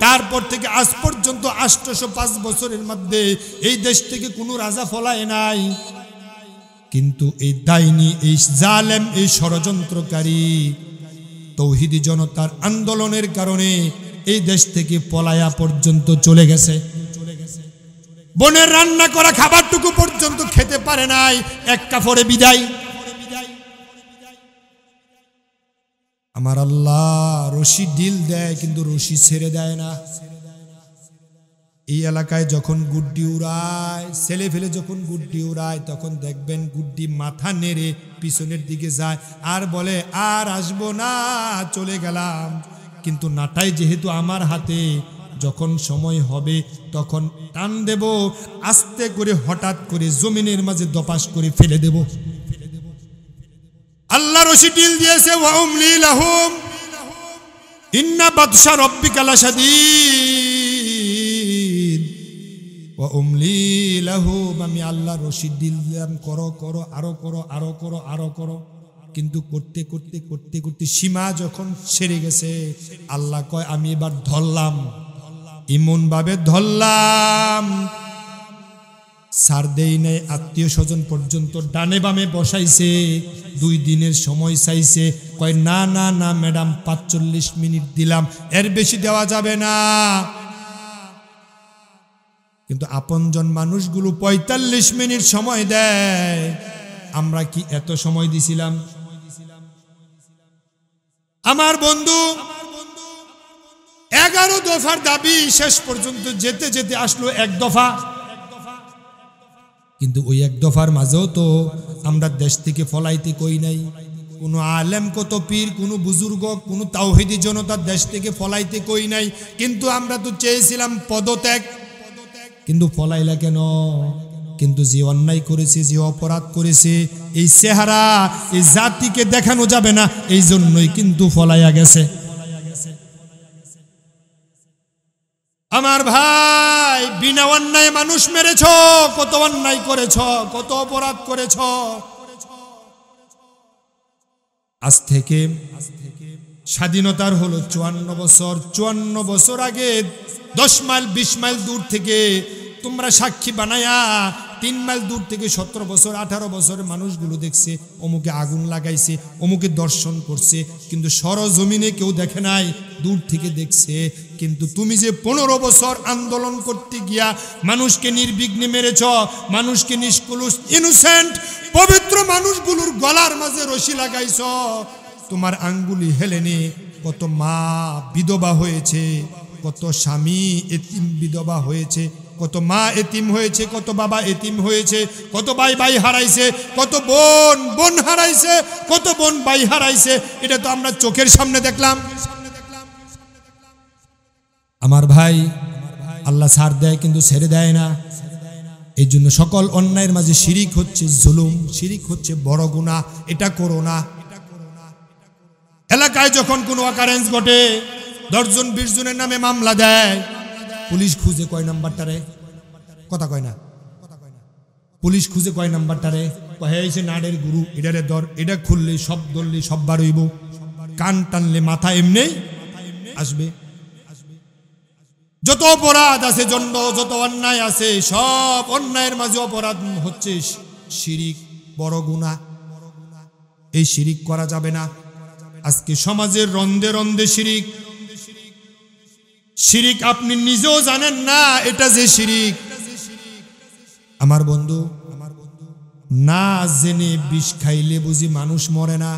তারপর থেকে আজ পর্যন্ত 805 বছরের মধ্যে এই দেশ থেকে কোনো রাজা পলায় নাই। কিন্তু এই ডাইনি, এই জালেম, এই ষড়যন্ত্রকারী তৌহিদি জনতার আন্দোলনের কারণে এই দেশ থেকে পলায়া পর্যন্ত চলে গেছে। বনের রান্না করা খাবারটুকু পর্যন্ত খেতে পারে নাই, এক কাপড়ে বিদায়। আমার আল্লাহ রশি ডিল দেয় কিন্তু রশি ছেড়ে দেয় না। এই এলাকায় যখন গুড্ডি উড়ায়, ছেলে ফেলে যখন গুড্ডি উড়ায়, তখন দেখবেন গুড্ডি মাথা নেড়ে পিছনের দিকে যায় আর বলে আর আসবো না, চলে গেলাম। কিন্তু নাটাই যেহেতু আমার হাতে, যখন সময় হবে তখন টান দেব, আস্তে করে হঠাৎ করে জমিনের মাঝে দপাস করে ফেলে দেব। আল্লাহ রশি ডিল দিয়েছে, ওয়া উমলি লাহুম ইন্না বাতশা রাব্বিকা লাশাদীদ ওয়া উমলি লাহুম। আমি আল্লাহ রশি ডিল দিলাম, করো করো, আরো করো, আরো করো, আরো করো। কিন্তু করতে করতে করতে করতে সীমা যখন সেরে গেছে, আল্লাহ কয় আমি এবার ধরলাম, ইমন ভাবে ধরলাম। সার দেই নাই, আত্মীয় স্বজন পর্যন্ত ডানে বামে বসাইছে, 2 দিনের সময় চাইছে। কয় না না না ম্যাডাম, 45 মিনিট দিলাম, এর বেশি দেওয়া যাবে না। কিন্তু আপনজন মানুষগুলো 45 মিনিট সময় দেয়, আমরা কি এত সময় দিছিলাম? আমার বন্ধু 11 দফার দাবি শেষ পর্যন্ত যেতে যেতে আসলো 1 দফা। কিন্তু ওই 1 দফার মাঝেও তো আমরা দেশ থেকে ফলাইতে কই নাই। কোনো আলেম, কত পীর, কোনো বুজুর্গ, কোনো তাওহীদি জনতা দেশ থেকে ফলাইতে কই নাই। কিন্তু আমরা তো চেয়েছিলাম পদত্যাগ, কিন্তু ফলাইলা কেন? কিন্তু যে অন্যায় করেছে, যে অপরাধ করেছে, এই চেহারা এই জাতিকে দেখানো যাবে না, এই জন্যই কিন্তু ফলাইয়া গেছে। আমার ভাই, বিনা অন্যায় মানুষ মেরেছ, কত অন্যায় করেছ, কত অপরাধ করেছ। আজ থেকে স্বাধীনতার হলো 54 বছর। 54 বছর আগে 10 মাইল 20 মাইল দূর থেকে তোমরা সাক্ষী বানায়া 3 মাইল দূর থেকে 17 বছর 18 বছরের মানুষগুলো দেখছে, অমুকে আগুন লাগাইছে, অমুকে দর্শন করছে, কিন্তু সরজমিনে কেউ দেখে নাই, দূর থেকে দেখছে। কিন্তু তুমি যে 15 বছর আন্দোলন করতে গিয়া মানুষকে নির্বিঘ্নে মেরেছ, মানুষকে নিষ্কলুষ ইনোসেন্ট পবিত্র মানুষগুলোর গলার মাঝে রশি লাগাইছ, তোমার আঙ্গুলি হেলেনে কত মা বিধবা হয়েছে, কত স্বামী এতিম বিধবা হয়েছে, কত মা এতিম হয়েছে, কত বাবা এতিম হয়েছে, কত ভাই ভাই হারাইছে, কত বোন বোন হারাইছে, কত বোন ভাই হারাইছে। এটা তো আমরা চোখের সামনে দেখলাম। আমার ভাই, আল্লাহ ছাড় দেয় কিন্তু ছেড়ে দেয় না। এই জন্য সকল অন্যায়ের মাঝে শিরিক হচ্ছে জুলুম, শিরিক হচ্ছে বড় গুনাহ। এটা করো না। এলাকায় যখন কোনো অকারেন্স ঘটে, 10 জন 20 জনের নামে মামলা দেয়, পুলিশ খুঁজে কয় নাম্বারটারে? কথা কয় না। পুলিশ খুঁজে কয় নাম্বারটারে? কয়েছে নাড়ের গুরু, এটারে ধর, এটা খুললে সব ধরলে সব বার হইব, কান টানলে মাথা এমনি আসবে। যত অপরাধ আছে, যত অন্যায় আছে, সব অন্যায়ের মাঝে অপরাধ হচ্ছে শিরিক, বড় গুনাহ। এই শিরিক করা যাবে না। আজকে সমাজের রন্ধে রন্ধে শিরিক। শিরিক আপনি নিজেও জানেন না এটা যে শিরিক। আমার বন্ধু, না জেনে বিষ খাইলে বুঝি মানুষ মরে না?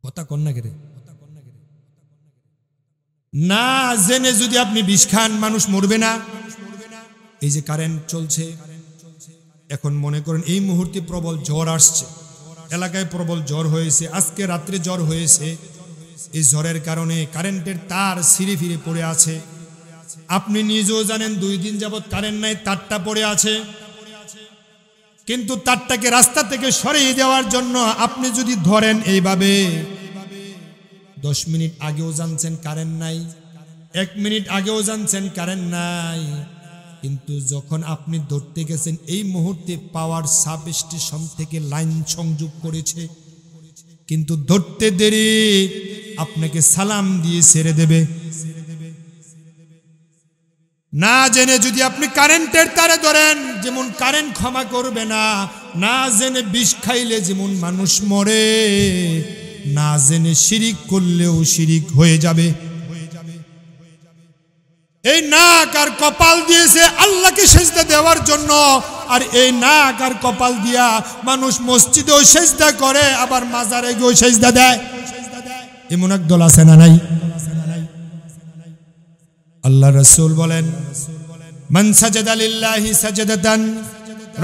কথা কন না কেরে? না জেনে যদি আপনি বিষ খান, মানুষ মরবে না? এই যে কারেন্ট চলছে, এখন মনে করেন এই মুহূর্তে প্রবল ঝড় আসছে, এলাকায় প্রবল ঝড় হয়েছে, আজকে রাত্রে ঝড় হয়েছে। এই ঝড়ের কারণে কারেন্টের তার ছিঁড়ে ফিরে পড়ে আছে। আপনি নিজেও জানেন 2 দিন যাবৎ কারেন্ট নাই, তারটা পড়ে আছে। কিন্তু তারটাকে রাস্তা থেকে সরিয়ে দেওয়ার জন্য আপনি যদি ধরেন এইভাবে, 10 মিনিট আগেও জানছেন কারেন্ট নাই, 1 মিনিট আগেও জানছেন কারেন্ট নাই, কিন্তু যখন আপনি ধরতে গেছেন এই মুহূর্তে পাওয়ার সাব স্টেশন থেকে লাইন সংযোগ করেছে, কিন্তু ধরতে দেরি, আপনাকে সালাম দিয়ে ছেড়ে দেবে। না জেনে যদি আপনি কারেন্টের তারে ধরেন, যেমন কারেন্ট ক্ষমা করবে না, না জেনে বিষ খাইলে যেমন মানুষ মরে, না জেনে শিরিক করলেও শিরিক হয়ে যাবে। এই নাক আর কপাল দিয়েছে আল্লাহকে সেজদা দেওয়ার জন্য, আর এই নাক আর কপাল দিয়া মানুষ মসজিদেও সেজদা করে, আবার মাজারে গিয়েও সেজদা দেয়। এমন এক দল আছে না নাই? আল্লাহ রাসূল বলেন, মান সাজাদা লিল্লাহি সাজদাতান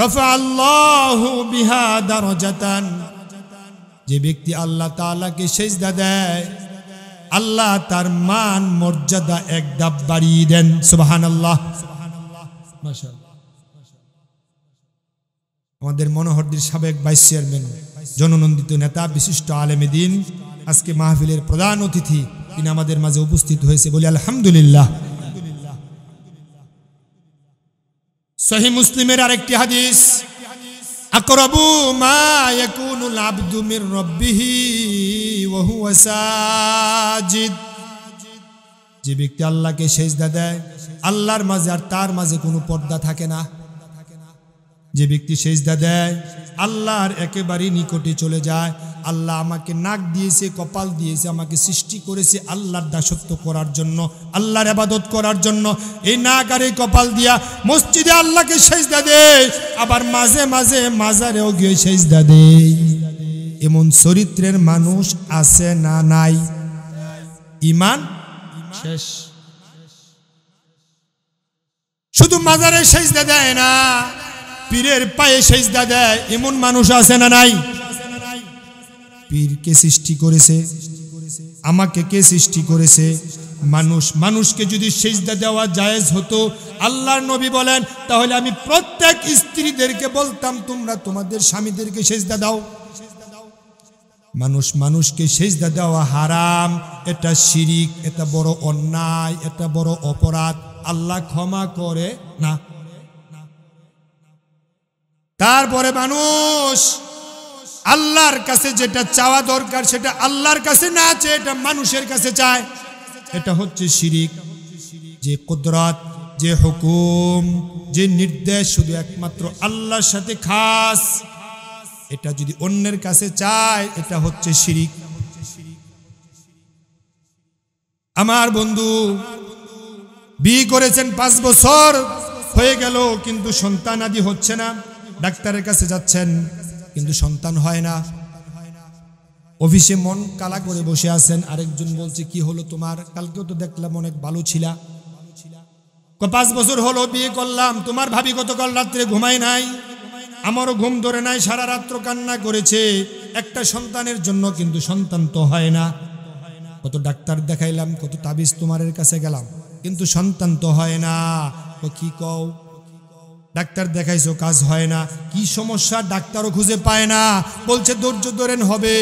রাফা আল্লাহু বিহা দারাজাতান। যে ব্যক্তি আল্লাহ তাআলাকে সেজদা দেয়, আল্লাহ তার মান মর্যাদা 1 ধাপ বাড়িয়ে দেন। সুবহানাল্লাহ, মাশাআল্লাহ। আমাদের মনোহরদীর সাবেক ভাইস চেয়ারম্যান, জননন্দিত নেতা, বিশিষ্ট আলেমে দ্বীন, আজকে মাহফিলের প্রধান অতিথি, তিনি আমাদের মাঝে উপস্থিত হয়েছে, বলি আলহামদুলিল্লাহ। সহিহ মুসলিমের আরেকটি হাদিস, আকরাবু মা ইয়াকুনুল আবদু মির রাব্বিহি ওয়া হুয়া সাজিদ। যে ব্যক্তি আল্লাহকে সেজদা দেয়, আল্লাহর মাঝে আর তার মাঝে কোনো পর্দা থাকে না। যে ব্যক্তি সেজদা দেয়, আল্লাহর একেবারেই নিকটে চলে যায়। আল্লাহ আমাকে নাক দিয়েছে, কপাল দিয়েছে, আমাকে সৃষ্টি করেছে আল্লাহর দাসত্ব করার জন্য, আল্লাহর ইবাদত করার জন্য। এই নাক আর এই কপাল দিয়া মসজিদে আল্লাহকে সেজদা দেয়, আবার মাঝে মাঝে মাজারেও গিয়ে সেজদা দেয়। এমন চরিত্রের মানুষ আছে না নাই? ঈমান শেষ। শুধু মাজারে সেজদা দেয় না, পীরের পায়ে সেজদা দেয়, এমন মানুষ আছে না নাই? পীর কে সৃষ্টি করেছে? আমাকে কে সৃষ্টি করেছে? মানুষ। মানুষকে যদি সেজদা দেওয়া জায়েজ হতো, আল্লাহর নবী বলেন, তাহলে আমি প্রত্যেক স্ত্রীদেরকে বলতাম, তোমরা তোমাদের স্বামীদেরকে সেজদা দাও। মানুষ মানুষকে সেজদা দেওয়া হারাম, এটা শিরিক, এটা বড় অন্যায়, এটা বড় অপরাধ, আল্লাহ ক্ষমা করে না। তারপরে মানুষ আল্লাহর কাছে যেটা চাওয়া দরকার সেটা আল্লাহর কাছে না চেয়ে এটা মানুষের কাছে চায়, এটা হচ্ছে শিরিক। যে কুদরত, যে হুকুম, যে নির্দেশ শুধু একমাত্র আল্লাহর সাথে খাস, এটা যদি অন্যের কাছে চায়, এটা হচ্ছে শিরিক। আমার বন্ধু বিয়ে করেছেন, 5 বছর হয়ে গেল, কিন্তু সন্তান আদি হচ্ছে না। ডাক্তারের কাছে যাচ্ছেন, কিন্তু সন্তান হয় না। অফিসে মন কালা করে বসে আছেন, আরেকজন বলছে কি হলো তোমার, কালকেও তো দেখলাম অনেক ভালো ছিলা। 5 বছর হলো বিয়ে করলাম, তোমার ভাবি গতকাল রাত্রে ঘুমায় নাই, আমারও ঘুম ধরে নাই, সারা রাত্র কান্না করেছে একটা সন্তানের জন্য, কিন্তু সন্তান তো হয় না। কত ডাক্তার দেখাইলাম, কত তাবিজ তোমারের কাছে গেলাম, কিন্তু সন্তান তো হয় না। ও কি কও, ডাক্তার দেখাইছো কাজ হয় না, কি সমস্যা ডাক্তারও খুঁজে পায় না, বলছে ধৈর্য ধরেন হবে,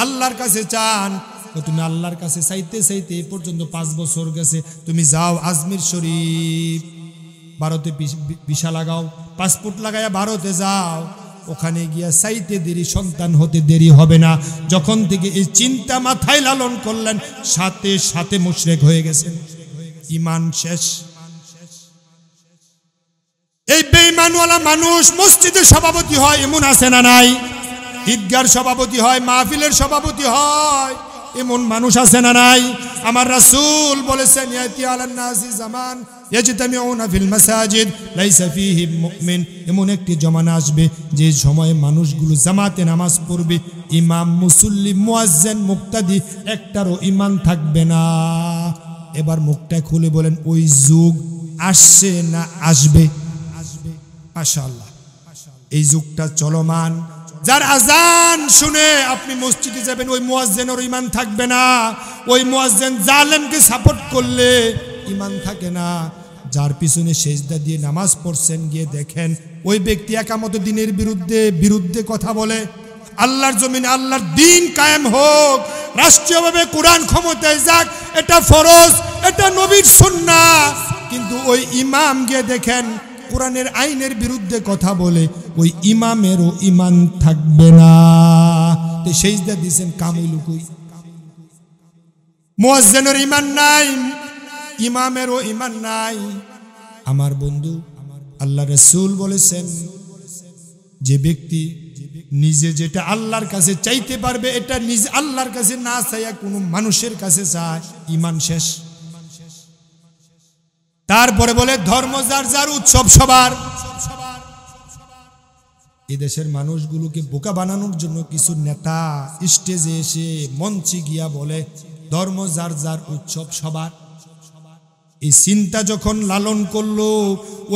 আল্লাহর কাছে চান। তুমি আল্লাহর কাছে চাইতে চাইতে এ পর্যন্ত 5 বছর গেছে, তুমি যাও আজমির শরীফ, ভারতে ভিসা লাগাও, পাসপোর্ট লাগাইয়া ভারতে যাও, ওখানে গিয়া চাইতে দেরি, সন্তান হতে দেরি হবে না। যখন থেকে এই চিন্তা মাথায় লালন করলেন, সাথে সাথে মুশরিক হয়ে গেছেন, ঈমান শেষ। এই বেঈমানওয়ালা মানুষ মসজিদে সভাপতি হয়, এমন আছে না নাই? ঈদগার সভাপতি হয়, মাহফিলের সভাপতি হয়, এমন মানুষ আছে না নাই? আমার রাসূল বলেছেন, ইয়াতি আলান নাসি জামান ইয়াজতামিউনা ফিল মাসাজিদ লাইসা ফীহি মুমিন, এমন একটি জমানা আসবে যে সময়ে মানুষগুলো জামাতে নামাজ পড়বে, ইমাম, মুসল্লি, মুয়াজ্জিন, মুক্তাদি একটারও ঈমান থাকবে না। এবার মুখটা খুলে বলেন, ওই যুগ আসছে না আসবে? মাশাআল্লাহ, এই যুগটা চলমান। যার আজান শুনে আপনি মসজিদে যাবেন, ওই মুয়াজ্জিনের ঈমান থাকবে না, ওই মুয়াজ্জিন জালেমকে সাপোর্ট করলে ঈমান থাকে না। যার পিছনে সেজদা দিয়ে নামাজ পড়ছেন, গিয়ে দেখেন ওই ব্যক্তি একামত দিনের বিরুদ্ধে কথা বলে। আল্লাহর জমিনে আল্লাহর দ্বীন কায়েম হোক, রাষ্ট্রীয়ভাবে কোরআন ক্ষমতায় যাক, এটা ফরজ, এটা নবীর সুন্নাহ, কিন্তু ওই ইমাম গিয়ে দেখেন কোরআনের আইনের বিরুদ্ধে কথা বলে, ওই ইমামেরও ঈমান থাকবে না। তো সেজদা দিয়েছেন কামিল কই? মুয়াজ্জিনের ঈমান নাই, ইমামেরও ঈমান নাই। আমার বন্ধু, আল্লাহ রাসূল বলেছেন, যে ব্যক্তি নিজে যেটা আল্লাহর কাছে চাইতে পারবে, এটা নিজে আল্লাহর কাছে না চাইয়া কোনো মানুষের কাছে চায়, ঈমান শেষ। তারপরে বলে ধর্ম যার যার, উৎসব সবার। এই দেশের মানুষগুলোকে বোকা বানানোর জন্য কিছু নেতা স্টেজে এসে মঞ্চে গিয়া বলে ধর্ম যার যার, উৎসব সবার। এই চিন্তা যখন লালন করলো,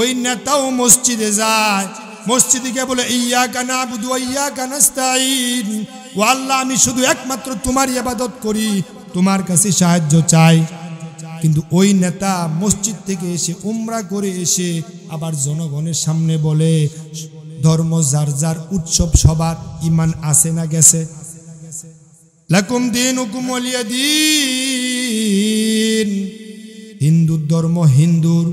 ওই নেতাও মসজিদে যায়, মসজিদে গিয়ে বলে ইয়্যাকা না'বুদু ওয়া ইয়্যাকা নাস্তাঈন, ও আল্লাহ আমি শুধু একমাত্র তোমারই ইবাদত করি, তোমার কাছে সাহায্য চাই। কিন্তু ওই নেতা মসজিদ থেকে এসে উমরা করে এসে আবার জনগণের সামনে বলে ধর্ম যার যার, উৎসব সবার। ঈমান আছে না গেছে? লাকুম দীনুকুম ওয়ালিয়া দীন। হিন্দুর ধর্ম হিন্দুর,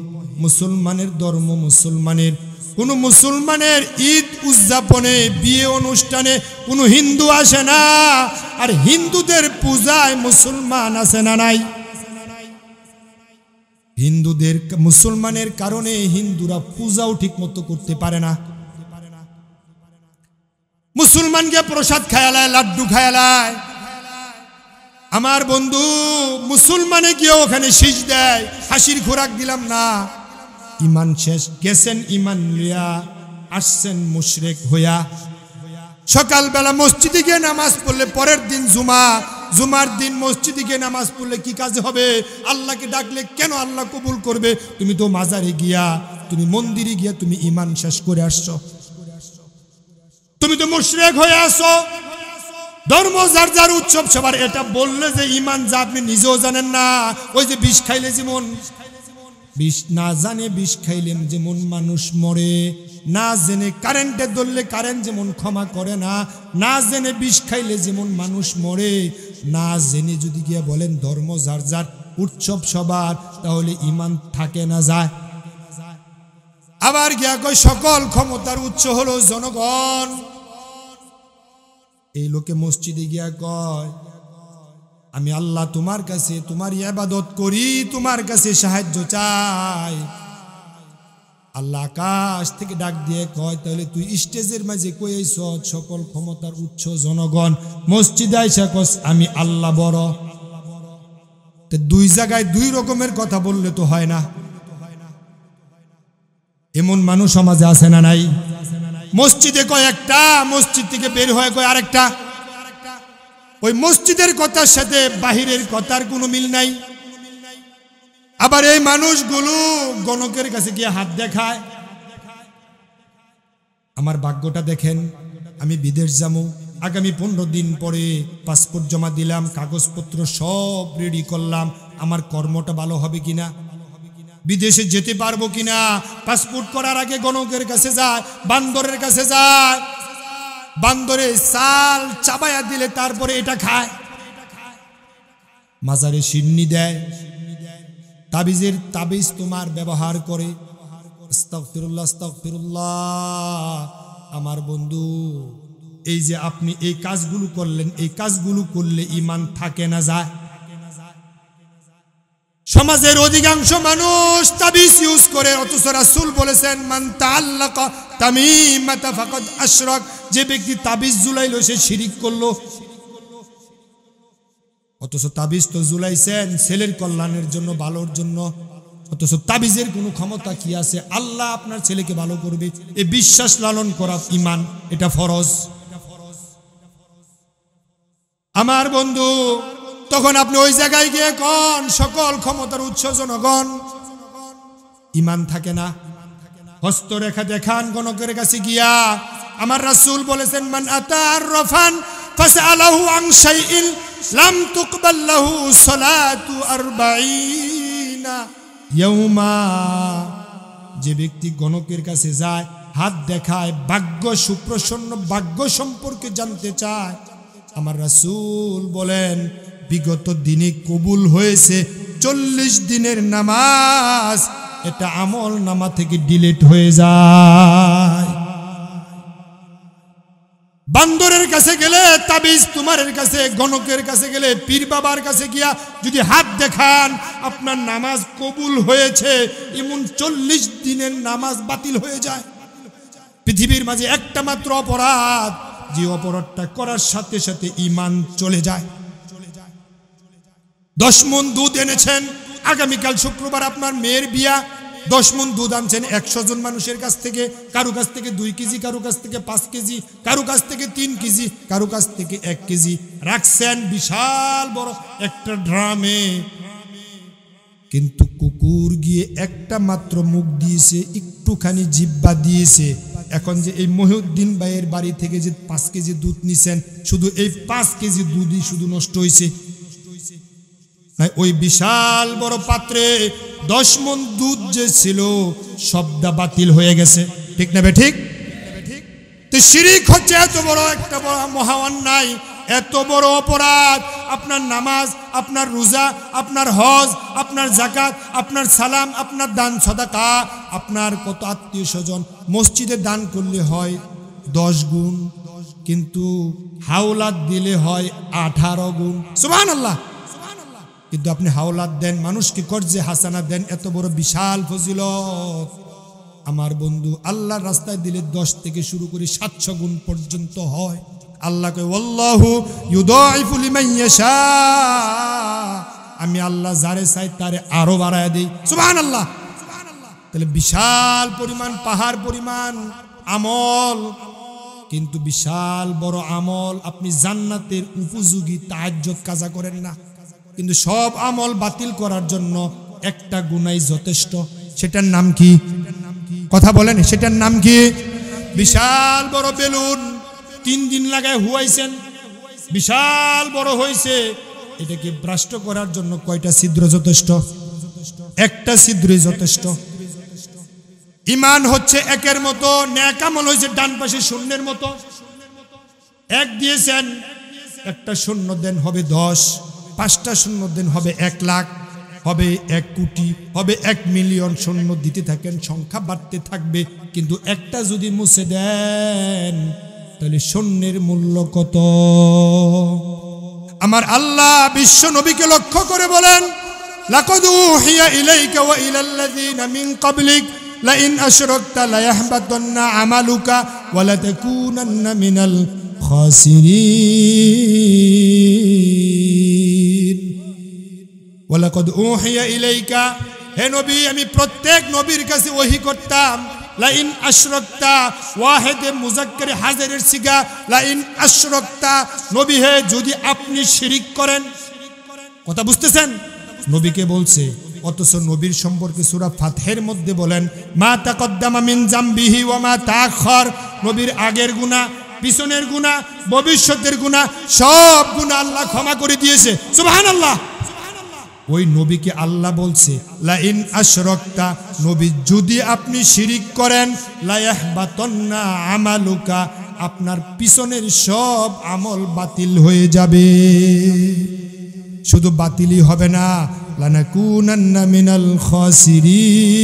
মুসলমানের ধর্ম মুসলমানের। কোন মুসলমানের ঈদ উদযাপনে, বিয়ে অনুষ্ঠানে কোন হিন্দু আসে না, আর হিন্দুদের পূজায় মুসলমান আসে না নাই? হিন্দুদের, মুসলমানের কারণে হিন্দুরা পূজাও ঠিক মতো করতে পারে না। মুসলমানকে প্রসাদ খায়ালায়, লাড্ডু খায়ালায়। আমার বন্ধু মুসলমানে গিয়ে ওখানে শীষ দেয়, হাসির খোরাক দিলাম না। ঈমান শেষ। গেছেন ঈমান লিয়া, আসছেন মুশরিক হইয়া। সকালবেলা মসজিদে গিয়ে নামাজ পড়লে, পরের দিন জুমার দিন মসজিদে গিয়ে নামাজ পড়লে কি কাজ হবে? আল্লাহকে ডাকলে কেন আল্লাহ কবুল করবে? তুমি তো মাজারে গিয়া, তুমি মন্দিরে গিয়া তুমি ঈমান শেষ করে আসছো, তুমি তো মুশরিক হয়ে আসো। ধর্ম যার যার, উৎসব সবার, এটা বললে যে ঈমান যা, আপনি নিজেও জানেন না। ওই যে বিষ খাইলে যেমন, বিষ না জানে বিষ খাইলে যেমন মানুষ মরে, না জেনে কারেন্টে ধরলে কারেন্ট যেমন ক্ষমা করে না, না জেনে বিষ খাইলে যেমন মানুষ মরে, না জেনে যদি গিয়া বলেন ধর্ম যার যার, উৎসব সবার, তাহলে ঈমান থাকে না যায়? আবার গিয়া কয় সকল ক্ষমতার উৎস হলো জনগণ। এই লোকে মসজিদে গিয়া কয় আমি আল্লাহ তোমার কাছে তোমার ইবাদত করি, তোমার কাছে সাহায্য চাই। আল্লাহ আকাশ থেকে ডাক দিয়ে কয় তাহলে তুই স্টেজের মাঝে কইছ সকল ক্ষমতার উৎস জনগণ, মসজিদে আইসা কস আমি আল্লাহ বড়। তো দুই জায়গায় দুই রকমের কথা বললে তো হয় না। এমন মানুষ সমাজে আছে না নাই? মসজিদে কয় একটা, মসজিদ থেকে বের হয়ে কয় আরেকটা। ওই মসজিদের কথার সাথে বাহিরের কথার কোনো মিল নাই। আবার এই মানুষগুলো গণকের কাছে গিয়ে হাত দেখায়। আমার ভাগ্যটা দেখেন, আমি বিদেশ যাবো, আগামী 15 দিন পরে পাসপোর্ট জমা দিলাম, কাগজপত্র সব রেডি করলাম, আমার কর্মটা ভালো হবে কিনা, বিদেশে যেতে পারবো কিনা। পাসপোর্ট করার আগে গণকের কাছে যায়, বান্দরের কাছে যায়, বান্দরে চাল চাবায়া দিলে তারপরে এটা খায়, মাজারে সিন্নি দেয়, তাবিজ তোমার ব্যবহার করে। আস্তাগফিরুল্লাহ, আস্তাগফিরুল্লাহ। আমার বন্ধু, এই যে আপনি এই কাজগুলো করলেন, এই কাজগুলো করলে ঈমান থাকে না যায়? সমাজের অধিকাংশ মানুষ তাবিজ ইউজ করে, অথচ রাসূল বলেছেন মান তাআল্লাকা তামিমাতা ফাকাদ আশরাক, যে ব্যক্তি তাবিজ ঝুলাইলো সে শিরিক করলো। অথচ তাবিজ তো ঝুলাইছেন ছেলের কল্যাণের জন্য, ভালোর জন্য, অথচ তাবিজের কোনো ক্ষমতা কি আছে? আল্লাহ আপনার ছেলেকে ভালো করবে, এই বিশ্বাস লালন করা ঈমান, এটা ফরজ। আমার বন্ধু, তখন আপনি ওই জায়গায় গিয়ে কোন সকল ক্ষমতার উৎস জনগণ, ঈমান থাকে না। হস্তরেখা দেখান গণকের কাছে গিয়া। আমার রাসূল বলেছেন মান আতা আররাফান ফাসআলাহু আন শাইইন লাম তুকবাল লাহু সালাতু 40 ইয়াউমা। যে ব্যক্তি গণকের কাছে যায়, হাত দেখায়, ভাগ্য সুপ্রসন্ন ভাগ্য সম্পর্কে জানতে চায়, আমার রাসূল বলেন বিগত দিনে কবুল হয়েছে 40 দিনের নামাজ, এটা আমল নামা থেকে ডিলিট হয়ে যায়। বান্দরের কাছে গেলে তাবিজ তোমারের কাছে, গণকের কাছে গেলে, পীর বাবার কাছে গিয়া যদি হাত দেখান আপনার নামাজ কবুল হয়েছে, এমন 40 দিনের নামাজ বাতিল হয়ে যায়। পৃথিবীর মাঝে একটা মাত্র অপরাধ, যে অপরাধটা করার সাথে সাথে ঈমান চলে যায়। 10 মণ দুধ এনেছেন, আগামীকাল শুক্রবার আপনার মেয়ের বিয়া, 10 মণ দুধ আনছেন 100 জন মানুষের কাছ থেকে, কারো কাছ থেকে 2 কেজি, কারো কাছ থেকে 5 কেজি, কারো কাছ থেকে 3 কেজি, কারো কাছ থেকে 1 কেজি রাখছেন বিশাল বড় একটা ড্রামে। কিন্তু কুকুর গিয়ে একটা মাত্র মুখ দিয়েছে, একটুখানি জিহ্বা দিয়েছে। এখন যে এই মহিউদ্দিন ভাইয়ের বাড়ি থেকে যে 5 কেজি দুধ নিছেন, শুধু এই 5 কেজি দুধই শুধু নষ্ট হয়েছে। ওই বিশাল বড় পাত্রে 10 মণ দুধ যে ছিল সবটা বাতিল হয়ে গেছে, ঠিক না ঠিক? তো শিরিক হচ্ছে এত বড় একটা বড় মহা অন্যায়, এত বড় অপরাধ। আপনার নামাজ, আপনার রোজা, আপনার হজ, আপনার যাকাত, আপনার সালাম, আপনার দান সদাকা, আপনার কত আত্মীয় স্বজন মসজিদে দান করলে হয় 10 গুণ, কিন্তু হাওলাত দিলে হয় 18 গুণ। সুবহানাল্লাহ। কিন্তু আপনি হাওলাত দেন, মানুষকে কর্জে হাসানা দেন, এত বড় বিশাল ফজিলত। আমার বন্ধু, আল্লাহর রাস্তায় দিলে 10 থেকে শুরু করে 700 গুণ পর্যন্ত হয়। আল্লাহ কয় ওয়াল্লাহু ইউদাইফু লিমান ইয়াশা, আমি আল্লাহ যারে চাই তারে আরো বাড়ায় দেই। সুবহানাল্লাহ। তাহলে বিশাল পরিমাণ, পাহাড় পরিমাণ আমল, কিন্তু বিশাল বড় আমল। আপনি জান্নাতের উপযোগী তাহাজ্জুদ কাজা করেন না, কিন্তু সব আমল বাতিল করার জন্য একটা গুনাহ যথেষ্ট। সেটার নাম কি? কথা বলেন, সেটার নাম কি? বিশাল বড় বেলুন 3 দিন লাগায় হুয়াইছেন, বিশাল বড় হয়েছে, এটাকে ভ্রষ্ট করার জন্য কয়টা ছিদ্র যথেষ্ট? একটা ছিদ্রই যথেষ্ট। ঈমান হচ্ছে একের মতো, নেক আমল হয়েছে ডান পাশে শূন্যের মতো। 1 দিয়েছেন, একটা শূন্য দেন হবে 10, 5টা শূন্য দেন হবে 1 লাখ, হবে 1 কোটি, হবে 1 মিলিয়ন। শূন্য দিতে থাকেন, সংখ্যা বাড়তে থাকবে, কিন্তু একটা যদি মুছে দেন তাহলে শূন্যের মূল্য কত? আমার আল্লাহ বিশ্ব নবীকে লক্ষ্য করে বলেন লাকাদ উহিয়া ইলাইকা ওয়া ইলাল্লাযিনা মিন ক্বাবলিক লাইন আশরাকতা লায়াহবাতান্না আমালুকা ওয়া লাতাকুনান্না মিনাল খাসিরিন। ওয়া লাকাদ উহিয়া ইলাইকা, হে নবী, আমি প্রত্যেক নবীর কাছে ওহী করতাম লা ইন আশরাকতা, ওয়াহিদে মুযাক্কারে হাজিরের সিগা লা ইন আশরাকতা, নবী হে যদি আপনি শিরিক করেন। কথা বুঝতেছেন? নবীকে বলছে, অথচ নবীর সম্পর্কে সূরা ফাতহের মধ্যে বলেন মা তাকদ্দামা মিন জামবিহি ওয়া মা তাআখার, নবীর আগের গুনাহ, পিছনের গুনাহ, ভবিষ্যতের গুনাহ, সব গুনাহ আল্লাহ ক্ষমা করে দিয়েছে। সুবহানাল্লাহ। ওই নবীকে আল্লাহ বলছে লা ইন আশরাকতা, নবী যদি আপনি শিরিক করেন, লা ইয়াহবাতান্না আমালুকা, আপনার পিছনের সব আমল বাতিল হয়ে যাবে। শুধু বাতিলই হবে না, লানাকুনান্না মিনাল খাসিরিন,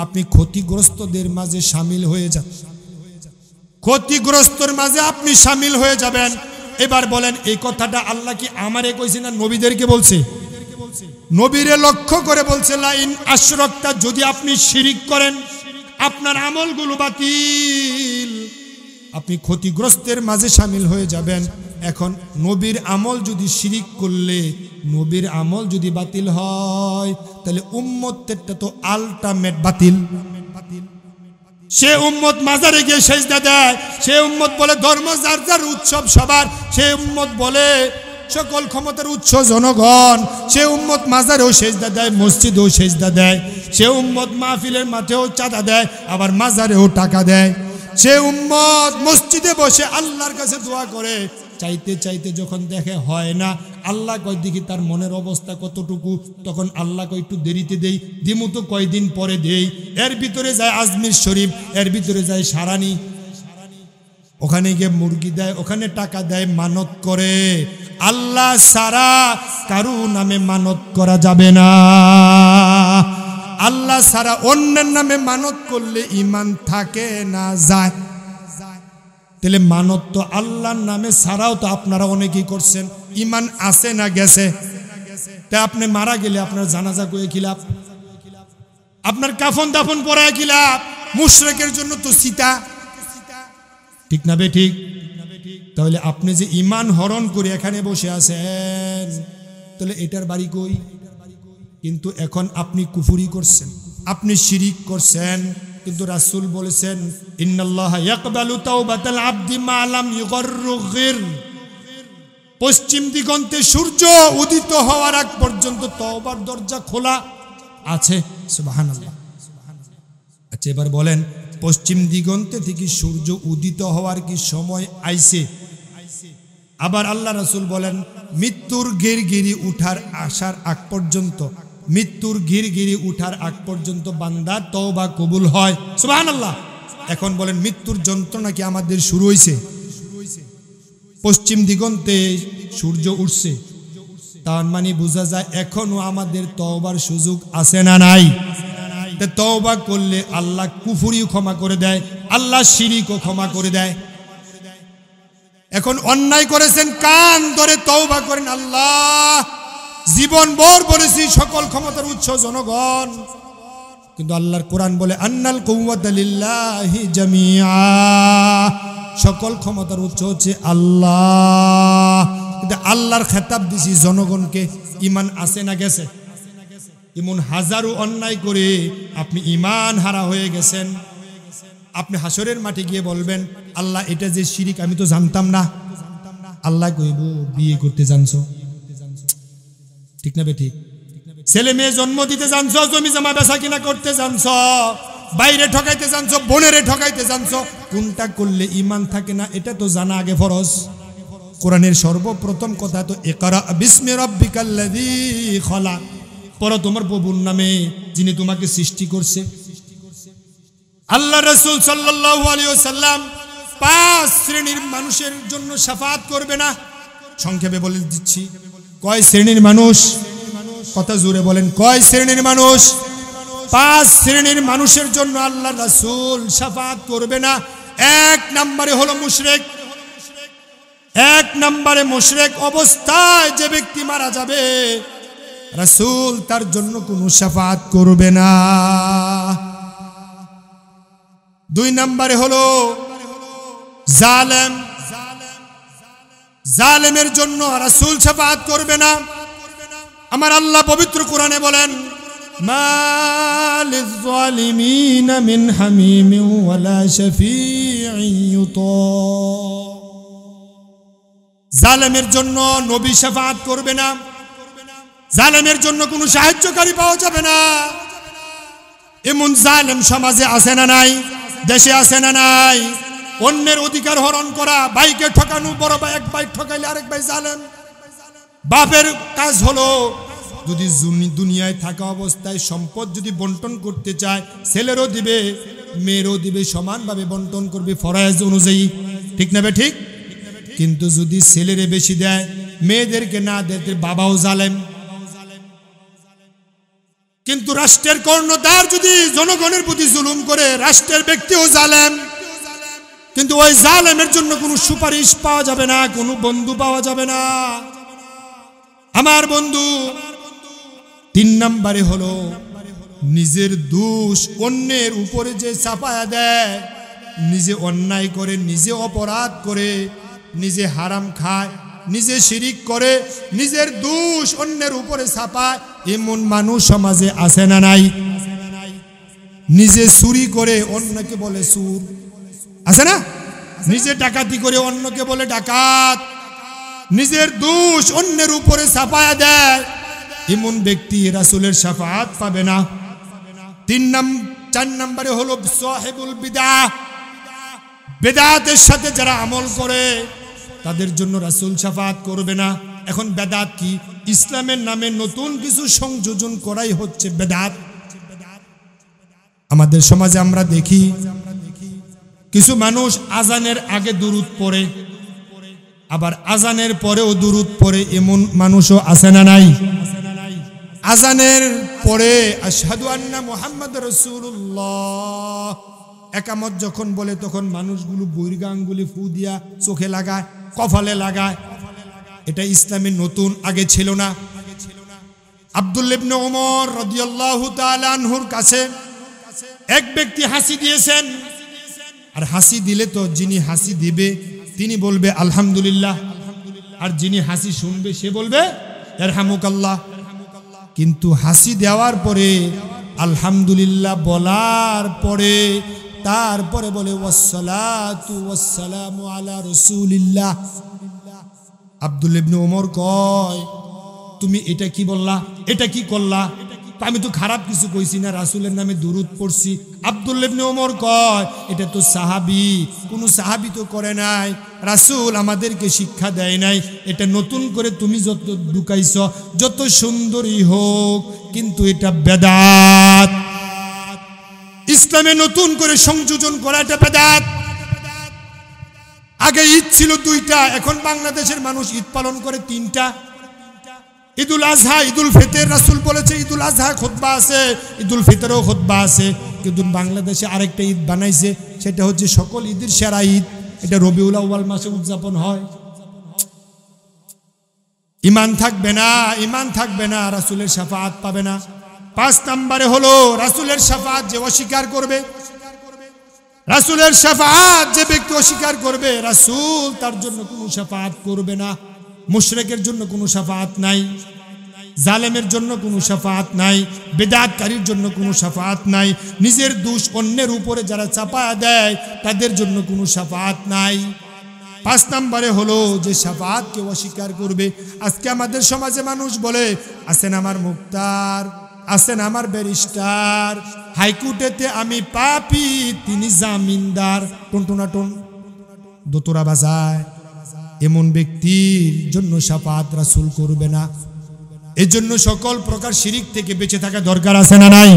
আপনি ক্ষতিগ্রস্তদের মাঝে শামিল হয়ে যাবেন। ক্ষতিগ্রস্তর মাঝে আপনি শামিল হয়ে যাবেন। এবার বলেন, এই কথাটা আল্লাহ কি আমারে কইছে না নবীদেরকে বলছে? নবীরে লক্ষ্য করে বলছে লা ইন আশরাকতা, যদি আপনি শিরিক করেন আপনার আমলগুলো বাতিল, আপনি ক্ষতিগ্রস্তের মাঝে শামিল হয়ে যাবেন। এখন নবীর আমল যদি শিরিক করলে, নবীর আমল যদি বাতিল হয়, তাহলে উম্মতেরটা তো আলটিমেট বাতিল। সে উম্মত মাজারে গিয়ে সেজদা দেয়, সে উম্মত বলে ধর্ম যার যার উৎসব সবার, সে উম্মত বলে সকল ক্ষমতার উৎস জনগণ, সে উম্মত মাজারেও সেজদা দেয়, মসজিদেও সেজদা দেয়, সে উম্মত মাহফিলের মাঠেও চাঁদা দেয়, আবার মাজারেও টাকা দেয়, সে উম্মত মসজিদে বসে আল্লাহর কাছে দোয়া করে, চাইতে চাইতে যখন দেখে হয় না, আল্লাহ কয় দেখি তার মনের অবস্থা কতটুকু, তখন আল্লাহ কয় একটু দেরিতে দেই, দিমু তো কয়দিন পরে দেই। এর ভিতরে যায় আজমির শরীফ, এর ভিতরে যায় সারানি, ওখানে গিয়ে মুরগি দেয়, ওখানে টাকা দেয়, মানত করে। আল্লাহ সারা কারু নামে মানত করা যাবে না। আল্লাহ সারা অন্যের নামে মানত করলে ঈমান থাকে না, যায়। তাহলে মানত তো আল্লাহর নামে ছাড়াও তো আপনারা অনেকেই করছেন, ঈমান আছে না গেছে? তা আপনি মারা গেলে আপনার জানাজা করে কি লাভ? আপনার কাফন দাফন পরায় কি লাভ? মুশরিকের জন্য তো সীতা, ঠিক না বে ঠিক? তাহলে আপনি যে ঈমান হরণ করে এখানে বসে আছেন, তাহলে এটার বাড়ি কই? কিন্তু এখন আপনি কুফরি করছেন, আপনি শিরিক করছেন। কিন্তু রাসূল বলেছেন ইন্নাল্লাহা ইয়াকবালু তাওবাতাল আবদি মা লাম ইগরগির, পশ্চিম দিগন্তে সূর্য উদিত হওয়ার আগ পর্যন্ত তওবার দরজা খোলা আছে। সুবহানাল্লাহ। আচ্ছা এবার বলেন, পশ্চিম দিগন্তে থেকে সূর্য উদিত হওয়ার কি সময় আইছে? আবার আল্লাহ রাসূল বলেন মৃত্যুর গিরগিরি উঠার আসার আগ পর্যন্ত, মৃত্যুর গিরগিরি উঠার আগ পর্যন্ত বান্দার তওবা কবুল হয়। সুবহানাল্লাহ। এখন বলেন, মৃত্যুর যন্ত্রণা কি আমাদের শুরু হয়েছে? পশ্চিম দিগন্তে সূর্য উঠছে, তার মানে বোঝা যায় এখনো আমাদের তওবার সুযোগ আছে না নাই? তওবা করলে আল্লাহ কুফরিও ক্ষমা করে দেয়, আল্লাহ শিরিকও ক্ষমা করে দেয়। এখন অন্যায় করেছেন, কান ধরে তওবা করেন। আল্লাহ জীবন ভর বলেছি সকল ক্ষমতার উৎস জনগণ, কিন্তু আল্লাহর কোরআন বলে আন্নাল কুওয়াতা লিল্লাহি জামিআ, সকল ক্ষমতার উৎস হচ্ছে আল্লাহ। কিন্তু আল্লাহর খেতাব দিছি জনগণকে। ঈমান আছে না গেছে? এমন হাজারো অন্যায় করে আপনি ঈমান হারা হয়ে গেছেন। আপনি হাসরের মাঠে গিয়ে বলবেন আল্লাহ এটা যে শিরিক আমি তো জানতাম না। আল্লাহ কইব বিয়ে করতে জানছো, ঠিক না বেঠিক? ছেলে মেয়ে জন্ম দিতে জানছো, জমি জমা বেচা কিনা করতে জানছো, বাইরে ঠকাইতে জানছো, বোনেরে ঠকাইতে জানছো, কোনটা করলে ঈমান থাকে না এটা তো জানা আগে ফরজ। কোরআনের সর্বপ্রথম কথা তো ইকরা বিসমি রাব্বিকাল্লাযী খলাক, পড়ো তোমার প্রভুর নামে যিনি তোমাকে সৃষ্টি করছে। আল্লাহ রাসূল সাল্লাল্লাহু আলাইহি ওয়াসাল্লাম 5 শ্রেণীর মানুষের জন্য শাফাআত করবে না। সংক্ষেপে বলে দিচ্ছি, কয় শ্রেণীর মানুষ? কথা জোরে বলেন, কয় শ্রেণীর মানুষ? 5 শ্রেণীর মানুষের জন্য আল্লাহ রাসূল শাফাআত করবে না। 1 নম্বরে হলো মুশরিক। 1 নম্বরে মুশরিক অবস্থায় যে ব্যক্তি মারা যাবে, রাসূল তার জন্য কোনো শাফাআত করবে না। 2 নম্বরে হলো জালেম। জালেমের জন্য রাসূল শাফাআত করবে না। আমার আল্লাহ পবিত্র কোরআনে বলেন মা লিয-যালিমিন মিন হামিমিন ওয়ালা শাফী'ইন ইউতা। জালেমের জন্য নবী শাফাআত করবে না, জালেমের জন্য কোনো সাহায্যকারী পাওয়া যাবে না। এমন জালেম সমাজে আছে না নাই, দেশে আছে না নাই? অন্যের অধিকার হরণ করা, ভাইকে ঠকানো, বড় ভাই এক ভাই ঠকাইলে আরেক ভাই জালেম। বাপের কাজ হলো যদি দুনিয়ায় থাকা অবস্থায় সম্পদ যদি বন্টন করতে চায়, ছেলেরও দিবে মেয়েরও দিবে, সমানভাবে বন্টন করবে ফরজ অনুযায়ী, ঠিক না বে ঠিক? কিন্তু যদি ছেলেরে বেশি দেয় মেয়েদেরকে না দেয় বাবাও জালেম। কিন্তু রাষ্ট্রের কর্ণধার যদি জনগণের প্রতি জুলুম করে, রাষ্ট্রের ব্যক্তিও জালেম। কিন্তু ওই জালেমের জন্য কোনো সুপারিশ পাওয়া যাবে না, কোনো বন্ধু পাওয়া যাবে না। আমার বন্ধু 3 নম্বরে হলো নিজের দোষ অন্যের উপরে যে চাপায়া দেয়, নিজে অন্যায় করে, নিজে অপরাধ করে, নিজে হারাম খায়, নিজে শিরিক করে, নিজের দোষ অন্যের উপরে চাপায়, এমন মানুষ সমাজে আছে না নাই? নিজে চুরি করে অন্যকে বলে চোর, আছে না? নিজে ডাকাতি করে অন্যকে বলে ডাকাত, নিজের দোষ অন্যের উপরে চাপায়া দেয়, এমন ব্যক্তি রাসূলের শাফাআত পাবে না। 4 নম্বরে হলো সাহিবুল বিদআহ, বেদাতের সাথে যারা আমল করে তাদের জন্য রাসূল শাফাআত করবে না। এখন বেদাত কি? ইসলামের নামে নতুন কিছু সংযোজন করাই হচ্ছে বেদাত। আমাদের সমাজে আমরা দেখি কিছু মানুষ আজানের আগে দুরূদ পড়ে, আবার আজানের পরেও দুরূদ পড়ে, এমন মানুষও আছে না নাই? আজানের পরে আশহাদু আন্না মুহাম্মাদুর রাসূলুল্লাহ একামত যখন বলে তখন মানুষগুলো বৈরগা আঙ্গুলি ফু দিয়া চোখে লাগায়, কপালে লাগায়। এটা ইসলামের নতুন, আগে ছিল না। আব্দুল্লাহ ইবনে ওমর রাদিয়াল্লাহু তাআলা আনহুর কাছে এক ব্যক্তি হাসি দিয়েছেন, আর হাসি দিলে তো যিনি হাসি দিবে তিনি বলবে আলহামদুলিল্লাহ, আর যিনি হাসি শুনবে সে বলবে ইরহামুকাল্লাহ। কিন্তু হাসি দেওয়ার পরে আলহামদুলিল্লাহ বলার পরে তারপরে বলে ওয়াসসালাতু ওয়াসসালামু আলা রাসূলিল্লাহ। আব্দুল্লাহ ইবনে ওমর কয়, তুমি এটা কি বললা, এটা কি করলা? আমি তো খারাপ কিছু কইছি না, রাসূলের নামে দুরূদ পড়ছি। আব্দুল্লাহ ইবনে ওমর কয়, এটা তো সাহাবী, কোন সাহাবী তো করে নাই, রাসূল আমাদেরকে শিক্ষা দেয় নাই, এটা নতুন করে তুমি যত ঢুকাইছ, যত সুন্দরই হোক, কিন্তু এটা বেদাত। ইসলামে নতুন করে সংযোজন করা এটা বেদাত। আগে ঈদ ছিল 2টা, এখন বাংলাদেশের মানুষ ঈদ পালন করে 3টা। ঈদুল আজহা, ঈদুল ফিতর, রাসূল বলেছে ঈদুল আজহা খুতবা আছে, ঈদুল ফিতরেও খুতবা আছে। কিন্তু বাংলাদেশে আরেকটা ঈদ বানাইছে, সেটা হচ্ছে সকল ঈদের সেরা ঈদ, এটা রবিউল আউয়াল মাসে উদযাপন হয়। ঈমান থাকবে না, ঈমান থাকবে না, রাসূলের শাফাআত পাবে না। 5 নম্বরে হলো রাসূলের শাফাআত যে অস্বীকার করবে, রাসূলের শাফাআত যে ব্যক্তি অস্বীকার করবে, রাসূল তার জন্য কোনো শাফাআত করবে না। মুশরিকের জন্য কোনো শাফাআত নাই, জালেমের জন্য কোনো শাফাআত নাই, বিদআতকারীর জন্য কোনো শাফাআত নাই, নিজের দোষ অন্যের উপরে যারা চাপায়া দেয় তাদের জন্য কোনো শাফাআত নাই। 5 নম্বরে হলো যে শাফাআতকে অস্বীকার করবে। আজকে আমাদের সমাজে মানুষ বলে, আছেন আমার মুক্তার, আছেন আমার ব্যারিস্টার, হাইকোর্টেতে আমি পাপী, তিনি জামিনদার, টনটনাটন দোতরা বাজায়। এমন ব্যক্তির জন্য শাফাআত রাসূল করবে না। এর জন্য সকল প্রকার শিরিক থেকে বেঁচে থাকা দরকার আছে না নাই?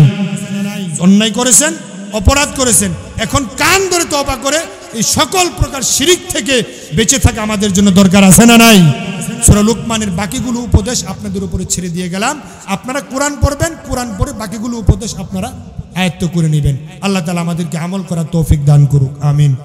অন্যায় করেছেন, অপরাধ করেছেন, এখন কান ধরে তওবা করে এই সকল প্রকার শিরিক থেকে বেঁচে থাকা আমাদের জন্য দরকার আছে না নাই? সূরা লুকমানের বাকিগুলো উপদেশ আপনাদের উপরে ছেড়ে দিয়ে গেলাম। আপনারা কোরআন পড়বেন, কোরআন পড়ে বাকিগুলো উপদেশ আপনারা আয়ত্ত করে নেবেন। আল্লাহ তাআলা আমাদেরকে আমল করার তৌফিক দান করুক, আমিন।